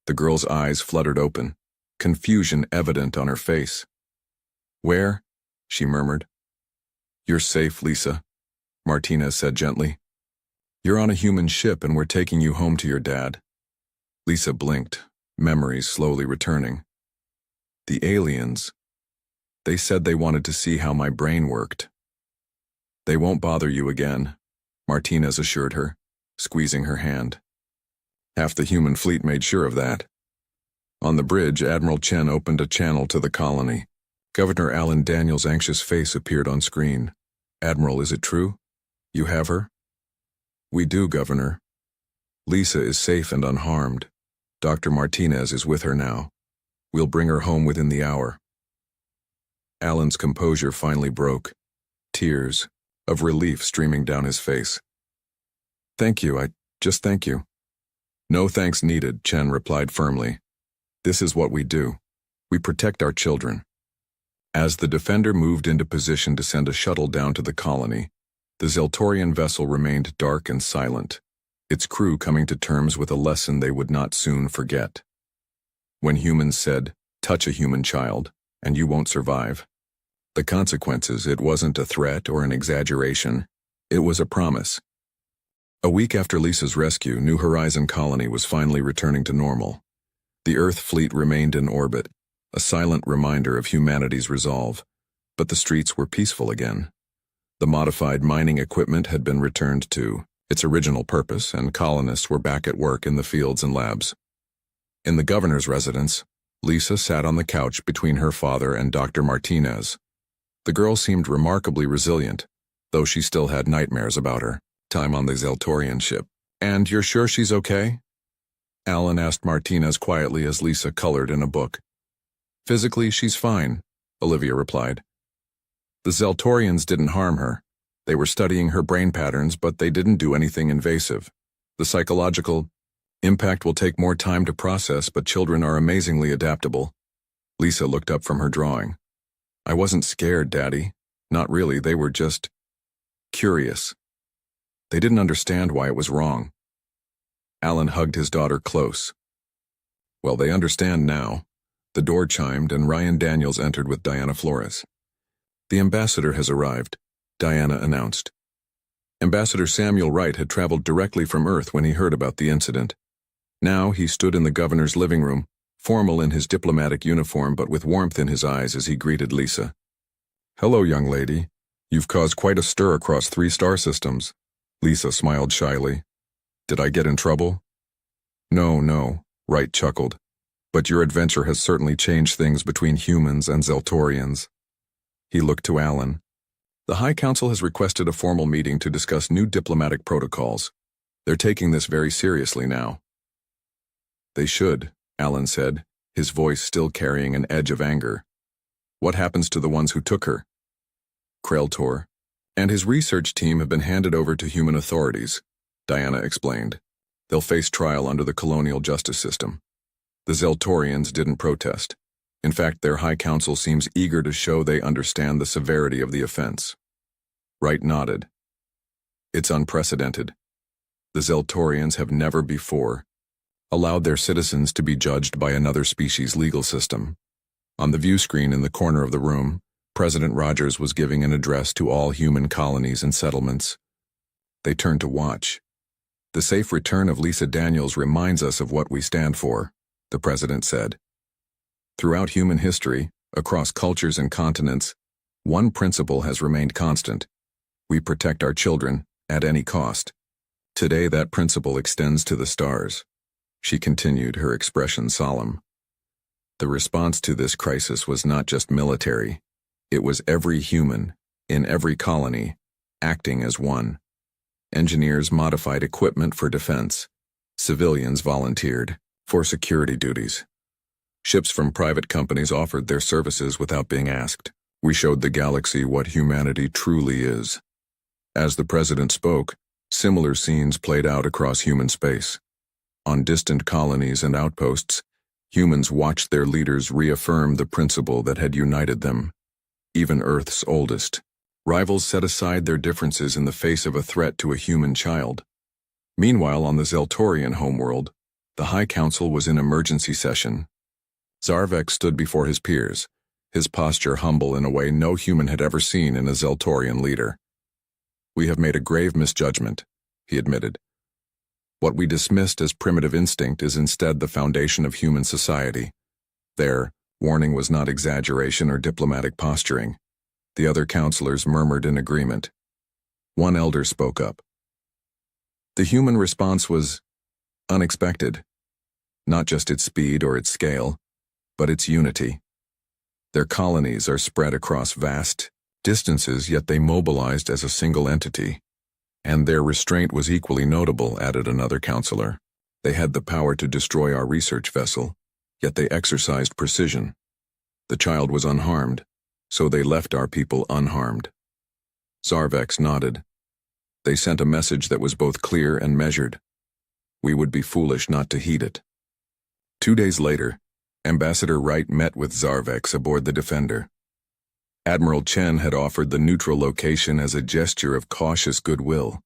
The girl's eyes fluttered open, confusion evident on her face. Where? She murmured. You're safe, Lisa, Martinez said gently. You're on a human ship and we're taking you home to your dad. Lisa blinked, memories slowly returning. The aliens. They said they wanted to see how my brain worked. They won't bother you again, Martinez assured her, squeezing her hand. Half the human fleet made sure of that. On the bridge, Admiral Chen opened a channel to the colony. Governor Alan Daniels' anxious face appeared on screen. Admiral, is it true? You have her? We do, Governor. Lisa is safe and unharmed. Dr. Martinez is with her now. We'll bring her home within the hour. Alan's composure finally broke, tears of relief streaming down his face. Thank you, thank you. No thanks needed, Chen replied firmly. This is what we do. We protect our children. As the Defender moved into position to send a shuttle down to the colony, the Zeltorian vessel remained dark and silent, its crew coming to terms with a lesson they would not soon forget. When humans said, touch a human child, and you won't survive. The consequences, it wasn't a threat or an exaggeration, it was a promise. A week after Lisa's rescue, New Horizon Colony was finally returning to normal. The Earth fleet remained in orbit, a silent reminder of humanity's resolve. But the streets were peaceful again. The modified mining equipment had been returned to its original purpose, and colonists were back at work in the fields and labs. In the governor's residence, Lisa sat on the couch between her father and Dr. Martinez. The girl seemed remarkably resilient, though she still had nightmares about her time on the Zeltorian ship. "And you're sure she's okay?" Alan asked Martinez quietly as Lisa colored in a book. "Physically, she's fine," Olivia replied. "The Zeltorians didn't harm her. They were studying her brain patterns, but they didn't do anything invasive. The psychological impact will take more time to process, but children are amazingly adaptable." Lisa looked up from her drawing. "I wasn't scared, Daddy. Not really, they were just curious. They didn't understand why it was wrong." Alan hugged his daughter close. "Well, they understand now." The door chimed and Ryan Daniels entered with Diana Flores. "The ambassador has arrived," Diana announced. Ambassador Samuel Wright had traveled directly from Earth when he heard about the incident. Now he stood in the governor's living room, formal in his diplomatic uniform but with warmth in his eyes as he greeted Lisa. "Hello, young lady. You've caused quite a stir across 3 star systems." Lisa smiled shyly. "Did I get in trouble?" No, Wright chuckled. "But your adventure has certainly changed things between humans and Zeltorians." He looked to Alan. "The High Council has requested a formal meeting to discuss new diplomatic protocols. They're taking this very seriously now." "They should," Alan said, his voice still carrying an edge of anger. "What happens to the ones who took her?" "Kreltor and his research team have been handed over to human authorities," Diana explained. "They'll face trial under the colonial justice system." The Zeltorians didn't protest. In fact, their High Council seems eager to show they understand the severity of the offense. Wright nodded. "It's unprecedented. The Zeltorians have never before allowed their citizens to be judged by another species' legal system." On the view screen in the corner of the room, President Rogers was giving an address to all human colonies and settlements. They turned to watch. "The safe return of Lisa Daniels reminds us of what we stand for," the president said. "Throughout human history, across cultures and continents, one principle has remained constant. We protect our children at any cost. Today that principle extends to the stars." She continued, her expression solemn. "The response to this crisis was not just military. It was every human, in every colony, acting as one. Engineers modified equipment for defense. Civilians volunteered for security duties. Ships from private companies offered their services without being asked. We showed the galaxy what humanity truly is." As the president spoke, similar scenes played out across human space. On distant colonies and outposts, humans watched their leaders reaffirm the principle that had united them. Even Earth's oldest rivals set aside their differences in the face of a threat to a human child. Meanwhile, on the Zeltorian homeworld, the High Council was in emergency session. Zarvek stood before his peers, his posture humble in a way no human had ever seen in a Zeltorian leader. "We have made a grave misjudgment," he admitted. "What we dismissed as primitive instinct is instead the foundation of human society." Their warning was not exaggeration or diplomatic posturing. The other counselors murmured in agreement. One elder spoke up. "The human response was unexpected. Not just its speed or its scale, but its unity. Their colonies are spread across vast distances, yet they mobilized as a single entity. And their restraint was equally notable," added another counselor. "They had the power to destroy our research vessel, yet they exercised precision. The child was unharmed, so they left our people unharmed." Zarvex nodded. "They sent a message that was both clear and measured. We would be foolish not to heed it." 2 days later, Ambassador Wright met with Zarvex aboard the Defender. Admiral Chen had offered the neutral location as a gesture of cautious goodwill.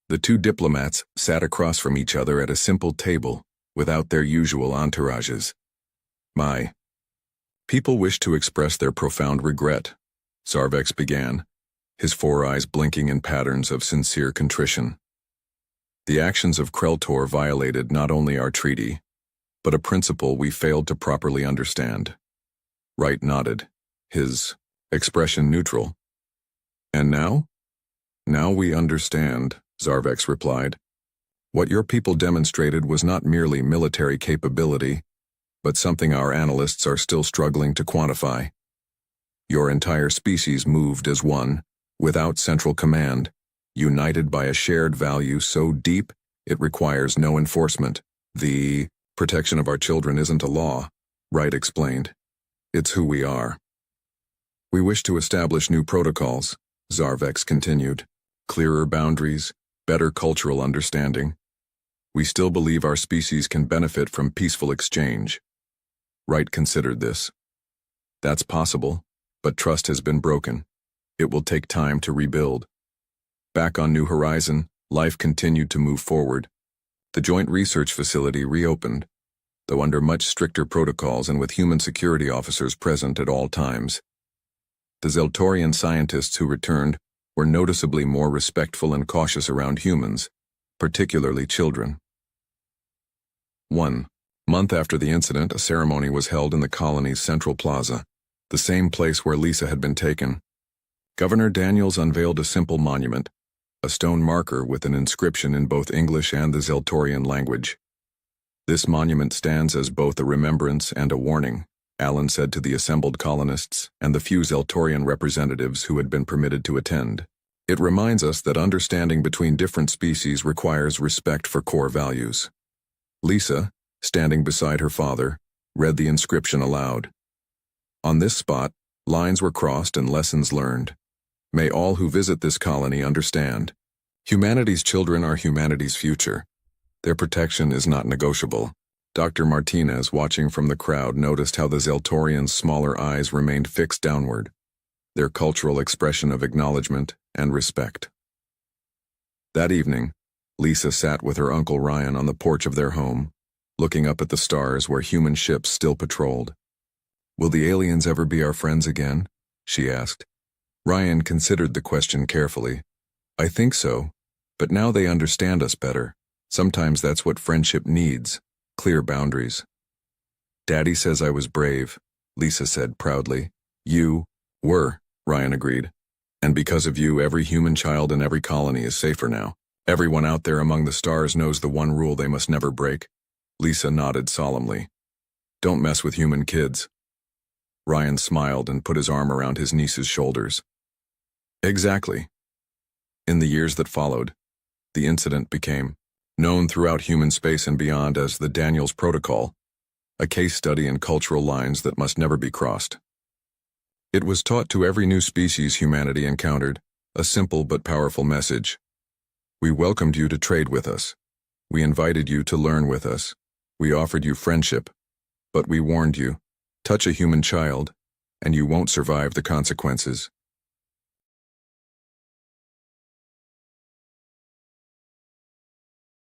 The 2 diplomats sat across from each other at a simple table, without their usual entourages. "My people wish to express their profound regret," Zarvex began, his 4 eyes blinking in patterns of sincere contrition. "The actions of Kreltor violated not only our treaty, but a principle we failed to properly understand. Wright nodded, his expression neutral. And now? Now we understand, Zarvex replied. What your people demonstrated was not merely military capability, but something our analysts are still struggling to quantify. Your entire species moved as one, without central command, united by a shared value so deep it requires no enforcement. The protection of our children isn't a law, Wright explained. It's who we are. We wish to establish new protocols, Zarvex continued. Clearer boundaries, better cultural understanding. We still believe our species can benefit from peaceful exchange. Wright considered this. That's possible, but trust has been broken. It will take time to rebuild. Back on New Horizon, life continued to move forward. The Joint Research Facility reopened, though under much stricter protocols and with human security officers present at all times. The Zeltorian scientists who returned were noticeably more respectful and cautious around humans, particularly children. 1 month after the incident, a ceremony was held in the colony's central plaza, the same place where Lisa had been taken. Governor Daniels unveiled a simple monument, a stone marker with an inscription in both English and the Zeltorian language. This monument stands as both a remembrance and a warning, Allen said to the assembled colonists and the few Zeltorian representatives who had been permitted to attend. It reminds us that understanding between different species requires respect for core values. Lisa, standing beside her father, read the inscription aloud. On this spot, lines were crossed and lessons learned. May all who visit this colony understand. Humanity's children are humanity's future. Their protection is not negotiable. Dr. Martinez, watching from the crowd, noticed how the Zeltorians' smaller eyes remained fixed downward, their cultural expression of acknowledgement and respect. That evening, Lisa sat with her Uncle Ryan on the porch of their home, looking up at the stars where human ships still patrolled. Will the aliens ever be our friends again? She asked. Ryan considered the question carefully. I think so, but now they understand us better. Sometimes that's what friendship needs, clear boundaries. Daddy says I was brave, Lisa said proudly. You were, Ryan agreed. And because of you, every human child in every colony is safer now. Everyone out there among the stars knows the one rule they must never break. Lisa nodded solemnly. Don't mess with human kids. Ryan smiled and put his arm around his niece's shoulders. Exactly. In the years that followed, the incident became known throughout human space and beyond as the Daniels Protocol, a case study in cultural lines that must never be crossed. It was taught to every new species humanity encountered, a simple but powerful message. We welcomed you to trade with us. We invited you to learn with us. We offered you friendship. But we warned you, touch a human child, and you won't survive the consequences.